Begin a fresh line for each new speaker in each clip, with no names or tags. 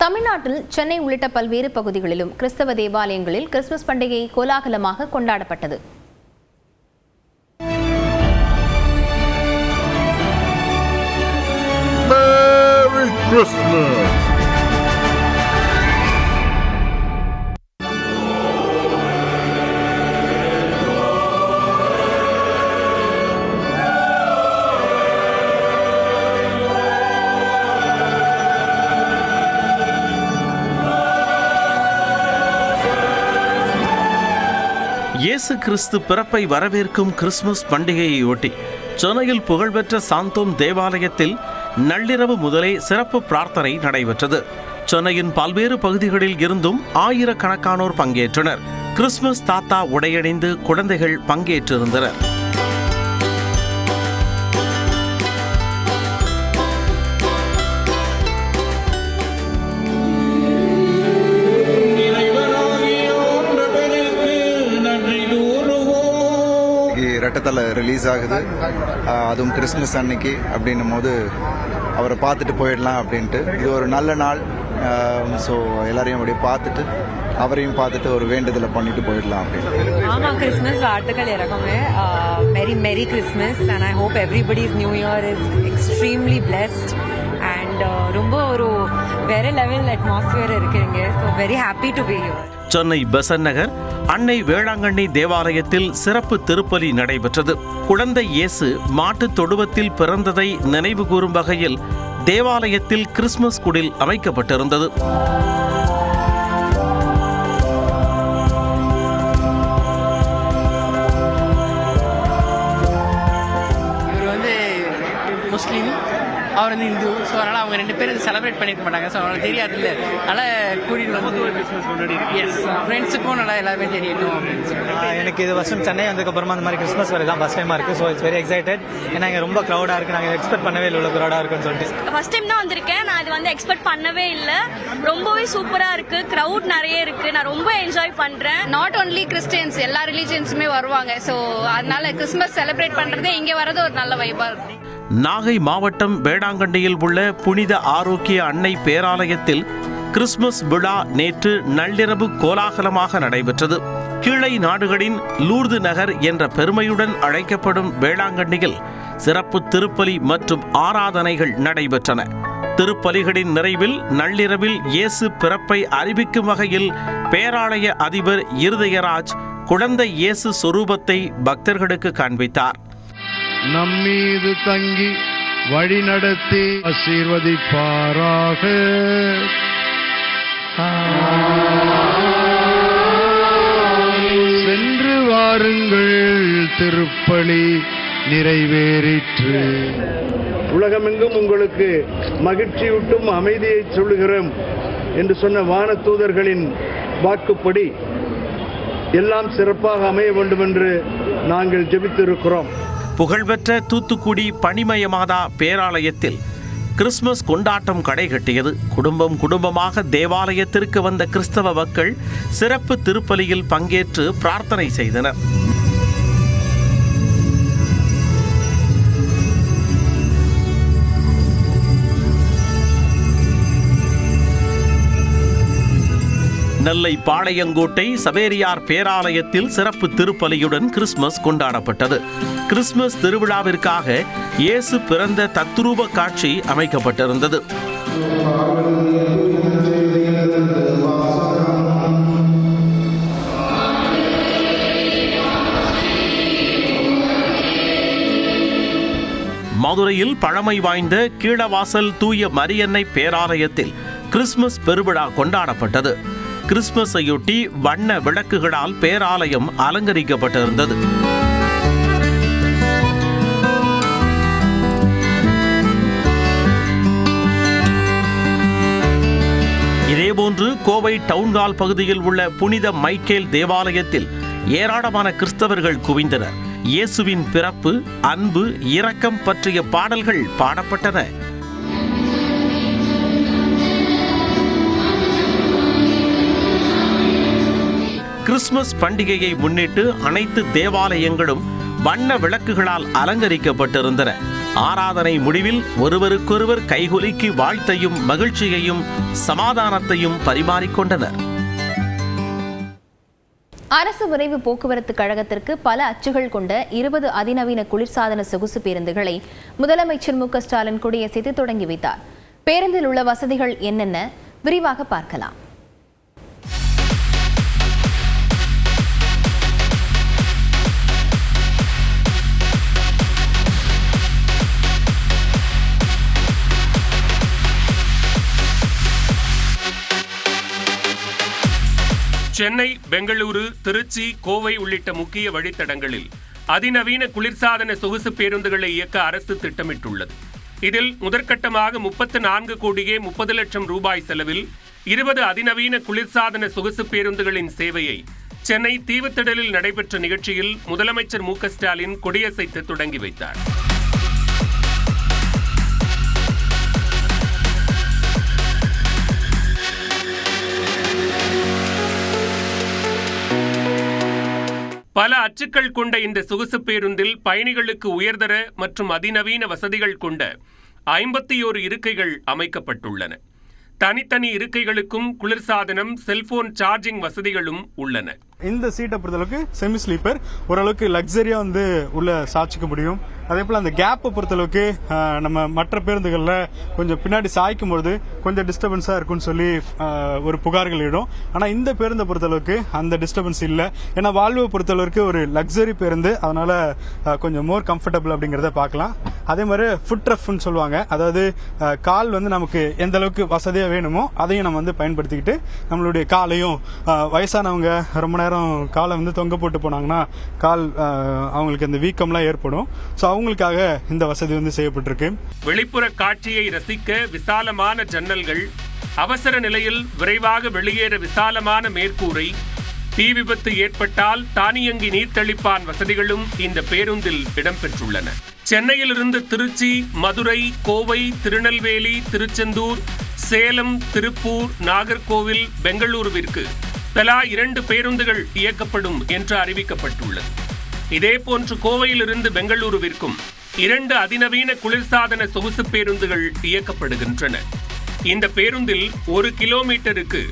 தமிழ்நாட்டில் சென்னை உள்ளிட்ட பல்வேறு பகுதிகளிலும் கிறிஸ்தவ தேவாலயங்களில் கிறிஸ்துமஸ் பண்டிகை கோலாகலமாக கொண்டாடப்பட்டது.
Merry Christmas!
இயேசு கிறிஸ்து பிறப்பை வரவேற்கும் கிறிஸ்துமஸ் பண்டிகையையொட்டி சென்னையில் புகழ்பெற்ற சாந்தோம் தேவாலயத்தில் நள்ளிரவு முதலே சிறப்பு பிரார்த்தனை நடைபெற்றது. சென்னையின் பல்வேறு பகுதிகளில் இருந்தும் ஆயிரக்கணக்கானோர் பங்கேற்றனர். கிறிஸ்துமஸ் தாத்தா உடையணிந்து குழந்தைகள் பங்கேற்றிருந்தனர்.
ரெட்டத்தலை ரிலீஸ் ஆகுது, அதுவும் கிறிஸ்மஸ் அன்னைக்கு அப்படின்னும் போது அவரை பார்த்துட்டு போயிடலாம் அப்படின்ட்டு. இது ஒரு நல்ல நாள். ஸோ எல்லாரையும் அப்படியே பார்த்துட்டு அவரையும் பார்த்துட்டு ஒரு வேண்டுதலை பண்ணிட்டு போயிடலாம் அப்படின்னு.
ஆமாம், கிறிஸ்மஸ் வாழ்த்துக்கள் இறக்குமே. Merry merry Christmas and I hope everybody's new year is extremely blessed and ரொம்ப ஒரு வேற லெவல் அட்மாஸ்பியர் இருக்குங்க. So very happy to be here.
Chennai Besant Nagar Annai Velankanni தேவாலயத்தில் சிறப்பு திருப்பலி நடைபெற்றது. குழந்தை இயேசு மாட்டுத் தொழுவத்தில் பிறந்ததை நினைவு கூறும் வகையில் தேவாலயத்தில் கிறிஸ்துமஸ் குடில் அமைக்கப்பட்டிருந்தது.
முஸ்லீம், அவர் வந்து இந்து. ஸோ அதனால் அவங்க ரெண்டு பேரும் செலிப்ரேட் பண்ணியிருக்க மாட்டாங்க. ஸோ அவங்களுக்கு தெரியாது இல்லை, அதனால் கூட்டிகிட்டு வந்து எஸ் ஃப்ரெண்ட்ஸுக்கும் நல்லா எல்லாருமே தெரியட்டும் அப்படின்னு சொல்லி.
எனக்கு இது வருஷம் சென்னை வந்ததுக்கப்புறமா அந்த மாதிரி கிறிஸ்மஸ் வரை தான் ஃபஸ்ட் டைமாக இருக்குது. So it's very excited. ஏன்னா இங்கே ரொம்ப க்ரௌடாக இருக்குது. நாங்கள் எக்ஸ்பெக்ட் பண்ணவே இல்லை இவ்வளோ க்ரௌடாக இருக்குன்னு சொல்லிட்டு.
ஃபஸ்ட் டைம் தான் வந்திருக்கேன். நான் இது வந்து எக்ஸ்பெக்ட் பண்ணவே இல்லை. ரொம்பவே சூப்பராக இருக்குது. க்ரௌட் நிறைய இருக்குது. நான் ரொம்ப என்ஜாய் பண்ணுறேன்.
நாட் ஒன்லி கிறிஸ்டியன்ஸ், எல்லா ரிலீஜியன்ஸுமே வருவாங்க. ஸோ அதனால கிறிஸ்மஸ் செலிப்ரேட் பண்ணுறதே இங்கே வரது ஒரு நல்ல வைபாக இருக்கு.
நாகை மாவட்டம் வேளாங்கண்ணியில் உள்ள புனித ஆரோக்கிய அன்னை பேராலயத்தில் கிறிஸ்துமஸ் விழா நேற்று நள்ளிரவு கோலாகலமாக நடைபெற்றது. கீழை நாடுகளின் லூர்து நகர் என்ற பெருமையுடன் அழைக்கப்படும் வேளாங்கண்ணியில் சிறப்பு திருப்பலி மற்றும் ஆராதனைகள் நடைபெற்றன. திருப்பலிகளின் நிறைவில் நள்ளிரவில் இயேசு பிறப்பை அறிவிக்கும் வகையில் பேராலய அதிபர் இருதயராஜ் குழந்தை இயேசு சொரூபத்தை பக்தர்களுக்கு காண்பித்தார்.
நம்மீது தங்கி வழி நடத்தி ஆசீர்வதிப்பாராக. சென்று வாருங்கள், திருப்பலி நிறைவேறிற்று.
உலகமெங்கும் உங்களுக்கு மகிழ்ச்சியூட்டும் அமைதியை சொல்லுகிறோம் என்று சொன்ன வான தூதர்களின் வாக்குப்படி எல்லாம் சிறப்பாக அமைய வேண்டும் என்று நாங்கள் ஜெபித்திருக்கிறோம்.
புகழ்பெற்ற தூத்துக்குடி பனிமயமாதா பேராலயத்தில் கிறிஸ்துமஸ் கொண்டாட்டம் கடைகட்டியது. குடும்பமாக தேவாலயத்திற்கு வந்த கிறிஸ்தவ மக்கள் சிறப்பு திருப்பலியில் பங்கேற்று பிரார்த்தனை செய்தனர். நெல்லை பாளையங்கோட்டை சவேரியார் பேராலயத்தில் சிறப்பு திருப்பலியுடன் கிறிஸ்துமஸ் கொண்டாடப்பட்டது. கிறிஸ்துமஸ் திருவிழாவிற்காக இயேசு பிறந்த தத்ரூப காட்சி அமைக்கப்பட்டிருந்தது. மதுரையில் பழமை வாய்ந்த கீழவாசல் தூய மரியன்னை பேராலயத்தில் கிறிஸ்துமஸ் பெருவிழா கொண்டாடப்பட்டது. கிறிஸ்துமஸையொட்டி வண்ண விளக்குகளால் பேராலயம் அலங்கரிக்கப்பட்டிருந்தது. இதேபோன்று கோவை டவுன்ஹால் பகுதியில் உள்ள புனித மைக்கேல் தேவாலயத்தில் ஏராளமான கிறிஸ்தவர்கள் குவிந்தனர். இயேசுவின் பிறப்பு, அன்பு, இரக்கம் பற்றிய பாடல்கள் பாடப்பட்டன. கிறிஸ்துமஸ் பண்டிகையை முன்னிட்டு அனைத்து தேவாலயங்களும் வண்ண விளக்குகளால் அலங்கரிக்கப்பட்டிருந்தன. ஆராதனை முடிவில் ஒருவருக்கொருவர் கைகுலுக்கி வாழ்த்தையும் மகிழ்ச்சியையும் சமாதானத்தையும் பரிமாறிக்கொண்டனர்.
அரசு விரைவு போக்குவரத்து கழகத்திற்கு பல அச்சுகள் கொண்ட 20 அதிநவீன குளிர்சாதன சொகுசு பேருந்துகளை முதலமைச்சர் மு.க. ஸ்டாலின் கொடியசைத்து தொடங்கி வைத்தார். பேருந்தில் உள்ள வசதிகள் என்னென்ன விரிவாக பார்க்கலாம்.
சென்னை, பெங்களூரு, திருச்சி, கோவை உள்ளிட்ட முக்கிய வழித்தடங்களில் அதிநவீன குளிர்சாதன சொகுசு பேருந்துகளை இயக்க அரசு திட்டமிட்டுள்ளது. இதில் முதற்கட்டமாக 34 கோடியே 30 லட்சம் ரூபாய் செலவில் 20 அதிநவீன குளிர்சாதன சொகுசு பேருந்துகளின் சேவையை சென்னை தீவுத்திடலில் நடைபெற்ற நிகழ்ச்சியில் முதலமைச்சர் மு.க. ஸ்டாலின் கொடியசைத்து தொடங்கி வைத்தார். பல அச்சுக்கள் கொண்ட இந்த சொகுசு பேருந்தில் பயணிகளுக்கு உயர்தர மற்றும் அதிநவீன வசதிகள் கொண்ட 51 இருக்கைகள் அமைக்கப்பட்டுள்ளன. தனித்தனி இருக்கைகளுக்கும் குளிர்சாதனம், செல்போன் சார்ஜிங் வசதிகளும் உள்ளன.
இந்த சீட்டை பொறுத்தளவுக்கு செமி ஸ்லீப்பர், ஓரளவுக்கு லக்ஸரியா உள்ள சாய்ச்சிக்க முடியும். அதே போல அந்த கேப்பை பொறுத்தளவுக்கு நம்ம மற்ற பேருந்துகள்ல கொஞ்சம் பின்னாடி சாய்க்கும் பொழுது கொஞ்சம் டிஸ்டர்பன்ஸா இருக்கும்னு சொல்லி ஒரு புகார்கள் இடும். ஆனா இந்த பேருந்தை பொறுத்தளவுக்கு அந்த டிஸ்டர்பன்ஸ் இல்லை. ஏன்னா வால்வோ பொறுத்தளவுக்கு ஒரு லக்ஸரி பேருந்து, அதனால கொஞ்சம் மோர் கம்ஃபர்டபுள் அப்படிங்கறத பார்க்கலாம். அதே மாதிரி ஃபுட் ரெஃப்னு சொல்லுவாங்க, அதாவது கால் நமக்கு எந்த அளவுக்கு வசதியா வேணுமோ அதையும் நம்ம பயன்படுத்திக்கிட்டு நம்மளுடைய காலையும், வயசானவங்க ரொம்ப நேரம் காலை தொங்க போட்டு போனாங்கன்னா கால் அவங்களுக்கு அந்த வீக்கம்லாம் ஏற்படும். ஸோ அவங்களுக்காக இந்த வசதி செய்யப்பட்டிருக்கு.
வெளிப்புற காட்சியை ரசிக்க விசாலமான ஜன்னல்கள், அவசர நிலையில் விரைவாக வெளியேற விசாலமான மேற்கூரை, தீ விபத்து ஏற்பட்டால் தானியங்கி நீர்த்தளிப்பான் வசதிகளும் இந்த பேருந்தில் இடம்பெற்றுள்ளன. சென்னையிலிருந்து திருச்சி, மதுரை, கோவை, திருநெல்வேலி, திருச்செந்தூர், சேலம், திருப்பூர், நாகர்கோவில், பெங்களூருவிற்கு தலா 2 பேருந்துகள் இயக்கப்படும் என்று அறிவிக்கப்பட்டுள்ளது. இதேபோன்று கோவையிலிருந்து பெங்களூருவிற்கும் 2 அதிநவீன குளிர்சாதன சொகுசு பேருந்துகள் இயக்கப்படுகின்றன. இந்த பேருந்தில் 1 கிலோமீட்டருக்கு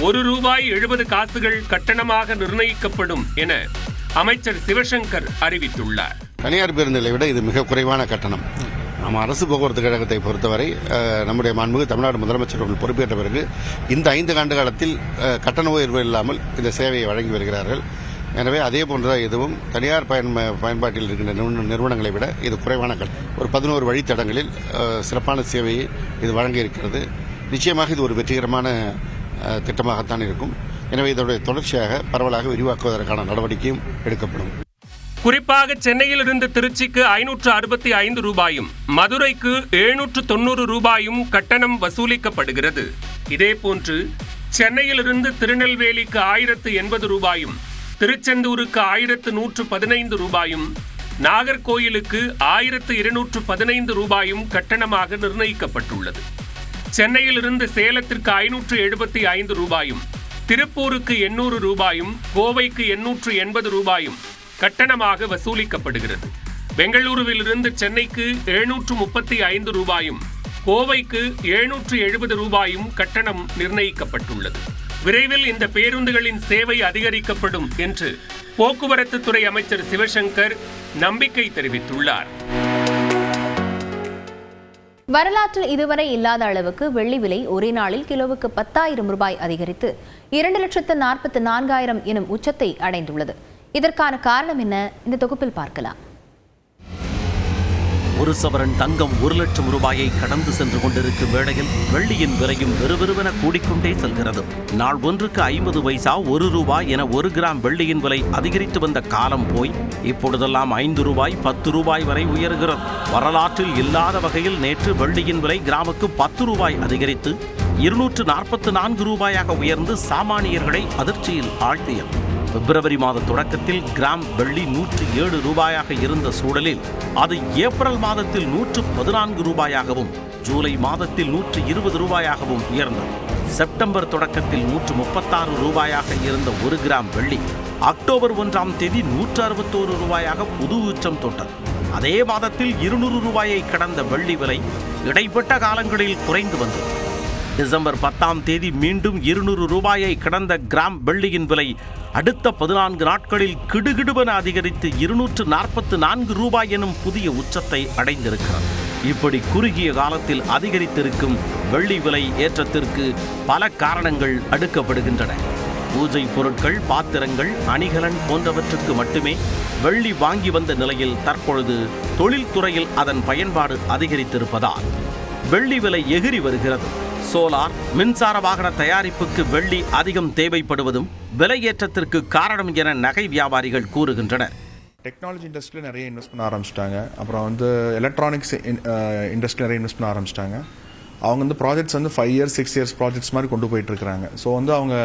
₹1.70 கட்டணமாக நிர்ணயிக்கப்படும் என அமைச்சர் சிவசங்கர் அறிவித்துள்ளார்.
தனியார் பேருந்துகளை விட இது மிக குறைவான கட்டணம். நம்ம அரசு போக்குவரத்து கழகத்தை பொறுத்தவரை நம்முடைய மாண்புமிகு தமிழ்நாடு முதலமைச்சர் அவர்கள் பொறுப்பேற்ற பிறகு இந்த 5 ஆண்டு காலத்தில் கட்டண உயர்வு இல்லாமல் இந்த சேவையை வழங்கி வருகிறார்கள். எனவே அதே போன்ற இதுவும் தனியார் பயன்பாட்டில் இருக்கின்ற நிறுவனங்களை விட இது குறைவான ஒரு 11 வழித்தடங்களில் சிறப்பான சேவையை இது வழங்க இருக்கிறது. நிச்சயமாக இது ஒரு வெற்றிகரமான திட்டமாகத்தான் இருக்கும். எனவே இதனுடைய தொடர்ச்சியாக பரவலாக விரிவாக்குவதற்கான நடவடிக்கையும் எடுக்கப்படும்.
குறிப்பாக சென்னையிலிருந்து திருச்சிக்கு ₹565, மதுரைக்கு ₹790 கட்டணம் வசூலிக்கப்படுகிறது. இதேபோன்று சென்னையிலிருந்து திருநெல்வேலிக்கு ₹1080, திருச்செந்தூருக்கு ₹1115, நாகர்கோயிலுக்கு ₹1215 கட்டணமாக நிர்ணயிக்கப்பட்டுள்ளது. சென்னையிலிருந்து சேலத்திற்கு ₹575, திருப்பூருக்கு ₹800, கோவைக்கு ₹880 கட்டணமாக வசூலிக்கப்படுகிறது. பெங்களூருவிலிருந்து சென்னைக்கு ₹735, கோவைக்கு ₹770 கட்டணம் நிர்ணயிக்கப்பட்டுள்ளது. விரைவில் இந்த பேருந்துகளின் சேவை அதிகரிக்கப்படும் என்று போக்குவரத்து துறை அமைச்சர் சிவசங்கர் நம்பிக்கை தெரிவித்துள்ளார்.
வரலாற்றில் இதுவரை இல்லாத அளவுக்கு வெள்ளி விலை ஒரே நாளில் கிலோவுக்கு ₹10,000 அதிகரித்து 2,44,000 எனும் உச்சத்தை அடைந்துள்ளது. இதற்கான காரணம் என்ன? இந்த தொகுப்பில் பார்க்கலாம்.
ஒரு சவரன் தங்கம் ₹1,00,000 கடந்து சென்று கொண்டிருக்கும் வேளையில் வெள்ளியின் விலையும் விறுவிறுவென கூடிக்கொண்டே செல்கிறது. நாள் ஒன்றுக்கு 50 பைசா, ₹1 என 1 கிராம் வெள்ளியின் விலை அதிகரித்து வந்த காலம் போய் இப்பொழுதெல்லாம் ₹5, ₹10 வரை உயர்கிறது. வரலாற்றில் இல்லாத வகையில் நேற்று வெள்ளியின் விலை கிராமுக்கு ₹10 அதிகரித்து ₹244 உயர்ந்து சாமானியர்களை அதிர்ச்சியில் ஆழ்த்தியது. பிப்ரவரி மாத தொடக்கத்தில் கிராம் வெள்ளி ₹107 இருந்த சூழலில் அது ஏப்ரல் மாதத்தில் ₹114 ஜூலை மாதத்தில் ₹120 உயர்ந்தது. செப்டம்பர் தொடக்கத்தில் ₹136 இருந்த 1 கிராம் வெள்ளி அக்டோபர் 1ஆம் தேதி 161 ரூபாயாக புது உச்சம் தொட்டது. அதே மாதத்தில் 200 ரூபாயை கடந்த வெள்ளி விலை இடைப்பட்ட காலங்களில் குறைந்து வந்தது. டிசம்பர் 10ஆம் தேதி மீண்டும் 200 ரூபாயை கடந்த கிராம் வெள்ளியின் விலை அடுத்த 14 நாட்களில் கிடுகிடுவென அதிகரித்து 244 ரூபாய் எனும் புதிய உச்சத்தை அடைந்திருக்கிறது. இப்படி குறுகிய காலத்தில் அதிகரித்திருக்கும் வெள்ளி விலை ஏற்றத்திற்கு பல காரணங்கள் அடுக்கப்படுகின்றன. பூஜை பொருட்கள், பாத்திரங்கள், அணிகலன் போன்றவற்றுக்கு மட்டுமே வெள்ளி வாங்கி வந்த நிலையில் தற்பொழுது தொழில்துறையில் அதன் பயன்பாடு அதிகரித்திருப்பதால் வெள்ளி விலை எகிரி வருகிறது. சோலார், மின்சார வாகன தயாரிப்புக்கு வெள்ளி அதிகம் தேவைப்படுவதும் விலையேற்றத்திற்கு காரணம் என நகை வியாபாரிகள் கூறுகின்றனர்.
டெக்னாலஜி இண்டஸ்ட்ரியில் நிறைய இன்வெஸ்ட் பண்ண ஆரம்பிச்சிட்டாங்க. அப்புறம் எலக்ட்ரானிக்ஸ் இண்டஸ்ட்ரி நிறைய இன்வெஸ்ட் பண்ண ஆரம்பிச்சிட்டாங்க. அவங்க ப்ராஜெக்ட்ஸ் 5 இயர்ஸ் 6 இயர்ஸ் ப்ராஜெக்ட்ஸ் மாதிரி கொண்டு போயிட்டு இருக்கிறாங்க. ஸோ அவங்க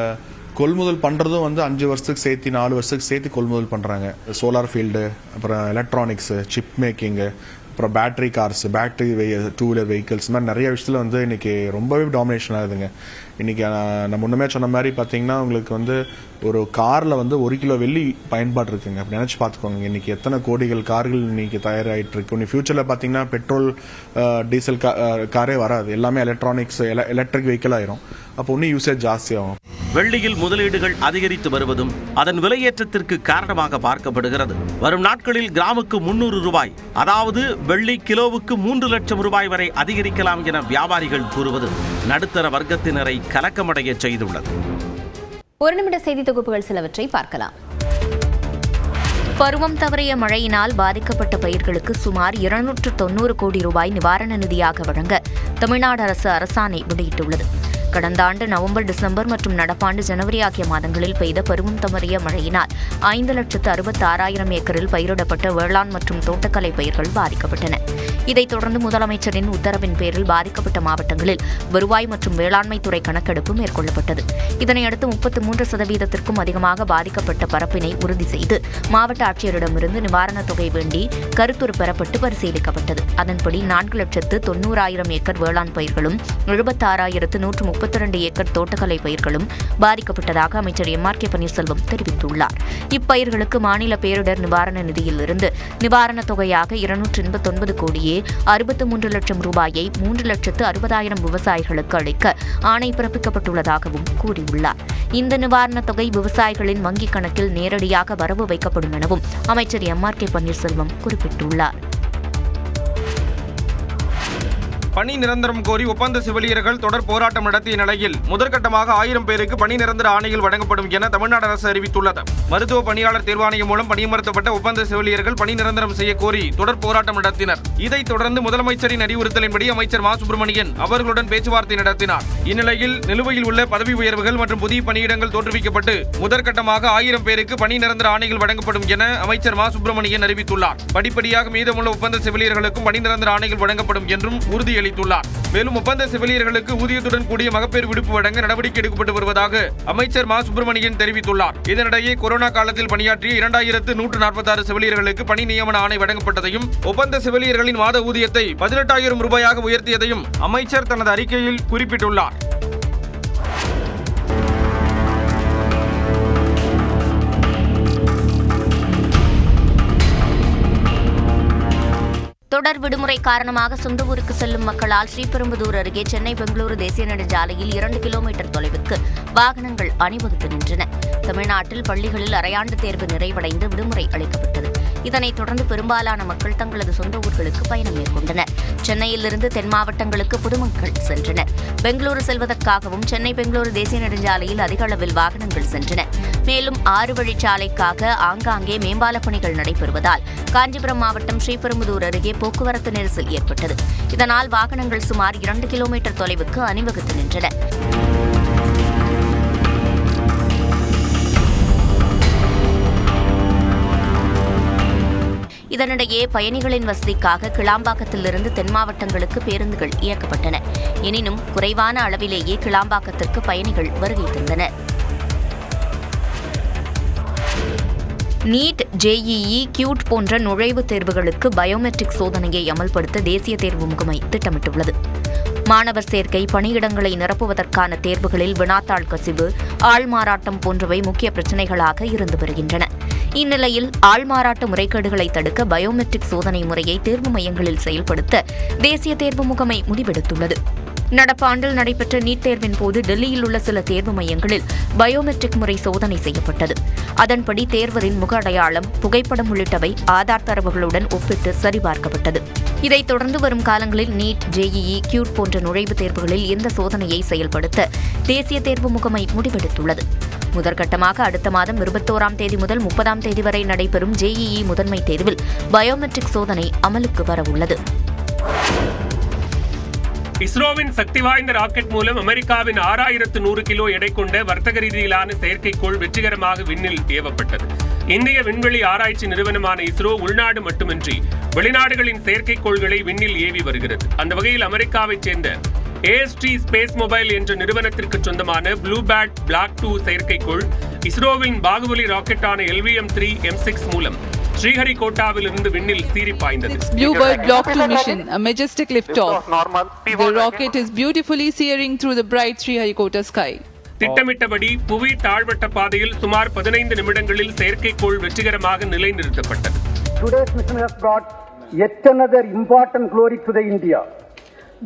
கொள்முதல் பண்ணுறதும் 5 வருஷத்துக்கு சேர்த்து 4 வருஷத்துக்கு சேர்த்து கொள்முதல் பண்ணுறாங்க. சோலார் ஃபீல்டு, அப்புறம் எலக்ட்ரானிக்ஸு, சிப் மேக்கிங்கு, அப்புறம் battery cars, battery 2 wheeler vehicles மாதிரி நிறைய விஷயத்தில் இன்றைக்கி ரொம்பவே டாமினேஷன் ஆகுதுங்க. இன்றைக்கி நம்ம முன்னமே சொன்ன மாதிரி பார்த்தீங்கன்னா உங்களுக்கு ஒரு காரில் 1 கிலோ வெள்ளி பயன்பாடு இருக்குங்க. அப்படி நினச்சி பார்த்துக்கோங்க, இன்றைக்கி எத்தனை கோடிகள் கார்கள் இன்றைக்கி தயாராகிட்டு இருக்கு. இன்னும் ஃபியூச்சரில் பார்த்தீங்கன்னா பெட்ரோல் டீசல் காரே வராது, எல்லாமே எலக்ட்ரானிக்ஸ் எலக்ட்ரிக் வெஹிக்கிள் ஆயிரும். அப்போ இன்னும் யூசேஜ் ஜாஸ்தியாகும்.
வெள்ளியில் முதலீடுகள் அதிகரித்து வருவதும் அதன் விலையேற்றத்திற்கு காரணமாக பார்க்கப்படுகிறது. வரும் நாட்களில் கிராமுக்கு 300 ரூபாய், அதாவது வெள்ளி கிலோவுக்கு 3 லட்சம் ரூபாய் வரை அதிகரிக்கலாம் என வியாபாரிகள் கூறுவது நடுத்தர வர்க்கத்தினரை கலக்கமடைய செய்துள்ளது.
ஒரு நிமிட செய்தி தொகுப்புகள் சிலவற்றை பார்க்கலாம்.
பருவம் தவறிய மழையினால் பாதிக்கப்பட்ட பயிர்களுக்கு சுமார் 290 கோடி ரூபாய் நிவாரண நிதியாக வழங்க தமிழ்நாடு அரசு அரசாணை வெளியிட்டுள்ளது. கடந்த ஆண்டு நவம்பர், டிசம்பர் மற்றும் நடப்பாண்டு ஜனவரி ஆகிய மாதங்களில் பெய்த பருவம் தவறிய மழையினால் 5,66,000 ஏக்கரில் பயிரிடப்பட்ட வேளாண் மற்றும் தோட்டக்கலை பயிர்கள் பாதிக்கப்பட்டன. இதைத் தொடர்ந்து முதலமைச்சரின் உத்தரவின் பேரில் பாதிக்கப்பட்ட மாவட்டங்களில் வருவாய் மற்றும் வேளாண்மை துறை கணக்கெடுப்பு மேற்கொள்ளப்பட்டது. இதனையடுத்து 33% அதிகமாக பாதிக்கப்பட்ட பரப்பினை உறுதி செய்து மாவட்ட ஆட்சியரிடமிருந்து நிவாரணத் தொகை வேண்டி கருத்துரு பெறப்பட்டு பரிசீலிக்கப்பட்டது. அதன்படி 4,90,000 ஏக்கர் வேளாண் பயிர்களும் 76,132 ஏக்கர் தோட்டக்கலை பயிர்களும் பாதிக்கப்பட்டதாக அமைச்சர் M.R.K. பன்னீர்செல்வம் தெரிவித்துள்ளார். இப்பயிர்களுக்கு மாநில பேரிடர் நிவாரண நிதியிலிருந்து நிவாரணத் தொகையாக 289 கோடியே 63 லட்சம் ரூபாயை 3,60,000 விவசாயிகளுக்கு அளிக்க ஆணை பிறப்பிக்கப்பட்டுள்ளதாகவும் கூறியுள்ளார். இந்த நிவாரணத் தொகை விவசாயிகளின் வங்கிக் கணக்கில் நேரடியாக வரவு வைக்கப்படும் எனவும் அமைச்சர் M.R.K. பன்னீர்செல்வம் குறிப்பிட்டுள்ளார்.
பணி நிரந்தரம் கோரி ஒப்பந்த செவிலியர்கள் தொடர் போராட்டம் நடத்திய நிலையில் முதற்கட்டமாக 1000 பேருக்கு பணி நிரந்தர ஆணைகள் வழங்கப்படும் என தமிழ்நாடு அரசு அறிவித்துள்ளது. மருத்துவ பணியாளர் தேர்வாணையம் மூலம் பணியமர்த்தப்பட்ட ஒப்பந்த செவிலியர்கள் பணி நிரந்தரம் செய்ய கோரி தொடர் போராட்டம் நடத்தினர். இதைத் தொடர்ந்து முதலமைச்சரின் அறிவுறுத்தலின்படி அமைச்சர் மா. சுப்பிரமணியன் அவர்களுடன் பேச்சுவார்த்தை நடத்தினார். இந்நிலையில் நிலுவையில் உள்ள பதவி உயர்வுகள் மற்றும் புதிய பணியிடங்கள் தோற்றுவிக்கப்பட்டு முதற்கட்டமாக 1000 பேருக்கு பணி நிரந்தர ஆணைகள் வழங்கப்படும் என அமைச்சர் மா. சுப்பிரமணியன் அறிவித்துள்ளார். படிப்படியாக மீதமுள்ள ஒப்பந்த செவிலியர்களுக்கும் பணி நிரந்தர ஆணைகள் வழங்கப்படும் என்றும் உறுதி மேலும் ஒப்பந்த செவிலியர்களுக்கு ஊதியத்துடன் கூடிய மகப்பேறு விடுப்பு வழங்க நடவடிக்கை எடுக்கப்பட்டு வருவதாக அமைச்சர் மா. சுப்பிரமணியன் தெரிவித்துள்ளார். இதனிடையே கொரோனா காலத்தில் பணியாற்றிய 2,146 செவிலியர்களுக்கு பணி நியமன ஆணை வழங்கப்பட்டதையும் ஒப்பந்த செவிலியர்களின் மாத ஊதியத்தை 18,000 ரூபாயாக உயர்த்தியதையும் அமைச்சர் தனது அறிக்கையில் குறிப்பிட்டுள்ளார்.
தொடர் விடுமுறை காரணமாக சொந்த ஊருக்கு செல்லும் மக்களால் ஸ்ரீபெரும்புதூர் அருகே சென்னை பெங்களூரு தேசிய நெடுஞ்சாலையில் 2 கிலோமீட்டர் தொலைவிற்கு வாகனங்கள் அணிவகுத்து நின்றன. தமிழ்நாட்டில் பள்ளிகளில் அரையாண்டு தேர்வு நிறைவடைந்து விடுமுறை அளிக்கப்பட்டது. இதனைத் தொடர்ந்து பெரும்பாலான மக்கள் தங்களது சொந்த ஊர்களுக்கு பயணம் மேற்கொண்டனர். சென்னையிலிருந்து தென் மாவட்டங்களுக்கு பொதுமக்கள் சென்றனர். பெங்களூரு செல்வதற்காகவும் சென்னை பெங்களூரு தேசிய நெடுஞ்சாலையில் அதிக அளவில் வாகனங்கள் சென்றன. மேலும் 6 வழிச்சாலைக்காக ஆங்காங்கே மேம்பால பணிகள் நடைபெறுவதால் காஞ்சிபுரம் மாவட்டம் ஸ்ரீபெரும்புதூர் அருகே போக்குவரத்து நெரிசல் ஏற்பட்டது. இதனால் வாகனங்கள் சுமார் 2 கிலோமீட்டர் தொலைவுக்கு அணிவகுத்து நின்றன. இதனிடையே பயணிகளின் வசதிக்காக கிளாம்பாக்கத்திலிருந்து தென் மாவட்டங்களுக்கு பேருந்துகள் இயக்கப்பட்டன. எனினும் குறைவான அளவிலேயே கிளாம்பாக்கத்திற்கு பயணிகள் வருகை தந்தனர். நீட், JEE, கியூட் போன்ற நுழைவுத் தேர்வுகளுக்கு பயோமெட்ரிக் சோதனையை அமல்படுத்த தேசிய தேர்வு முகமை திட்டமிட்டுள்ளது. மாணவர் சேர்க்கை, பணியிடங்களை நிரப்புவதற்கான தேர்வுகளில் வினாத்தாள் கசிவு, ஆள்மாறாட்டம் போன்றவை முக்கிய பிரச்சினைகளாக இருந்து வருகின்றன. இந்நிலையில் ஆள்மாறாட்ட முறைகேடுகளை தடுக்க பயோமெட்ரிக் சோதனை முறையை தேர்வு மையங்களில் செயல்படுத்த தேசிய தேர்வு முகமை முடிவெடுத்துள்ளது. நடப்பாண்டில் நடைபெற்ற நீட் தேர்வின் போது டெல்லியில் உள்ள சில தேர்வு மையங்களில் பயோமெட்ரிக் முறை சோதனை செய்யப்பட்டது. அதன்படி தேர்வரின் முக அடையாளம், புகைப்படம் உள்ளிட்டவை ஆதார் தரவுகளுடன் ஒப்பிட்டு சரிபார்க்கப்பட்டது. இதைத் தொடர்ந்து வரும் காலங்களில் நீட், JEE, கியூட் போன்ற நுழைவுத் தேர்வுகளில் இந்த சோதனையை செயல்படுத்த தேசிய தேர்வு முகமை முடிவெடுத்துள்ளது. முதற்கட்டமாக அடுத்த மாதம் 21ஆம் தேதி முதல் 30ஆம் தேதி வரை நடைபெறும் JEE முதன்மை தேர்வில் பயோமெட்ரிக் சோதனை அமலுக்கு வரவுள்ளது.
இஸ்ரோவின் சக்தி வாய்ந்த ராக்கெட் மூலம் அமெரிக்காவின் 6100 கிலோ எடை கொண்ட வர்த்தக ரீதியிலான செயற்கைக்கோள் வெற்றிகரமாக விண்ணில் ஏவப்பட்டது. இந்திய விண்வெளி ஆராய்ச்சி நிறுவனமான இஸ்ரோ உள்நாடு மட்டுமின்றி வெளிநாடுகளின் செயற்கைக்கோள்களை விண்ணில் ஏவி வருகிறது. அந்த வகையில் அமெரிக்காவைச் சேர்ந்த AST ஸ்பேஸ் மொபைல் என்ற நிறுவனத்திற்கு சொந்தமான ப்ளூபேர்ட் பிளாக் 2 செயற்கைக்கோள் இஸ்ரோவின் பாகுபலி ராக்கெட்டான LVM-3 M6 மூலம் ஸ்ரீஹரிகோட்டாவில் இருந்து விண்ணில் சீறி பாய்ந்தது.
Bluebird Block 2 mission, a majestic liftoff. The rocket is beautifully searing through the bright Sriharikota sky.
திட்டமிட்டபடி புவி தாழ்வட்ட பாதையில் சுமார் 15 நிமிடங்களில் செயற்கைக்கோள் வெற்றிகரமாக நிலைநிறுத்தப்பட்டது.
Today's mission has brought yet another important glory to the India.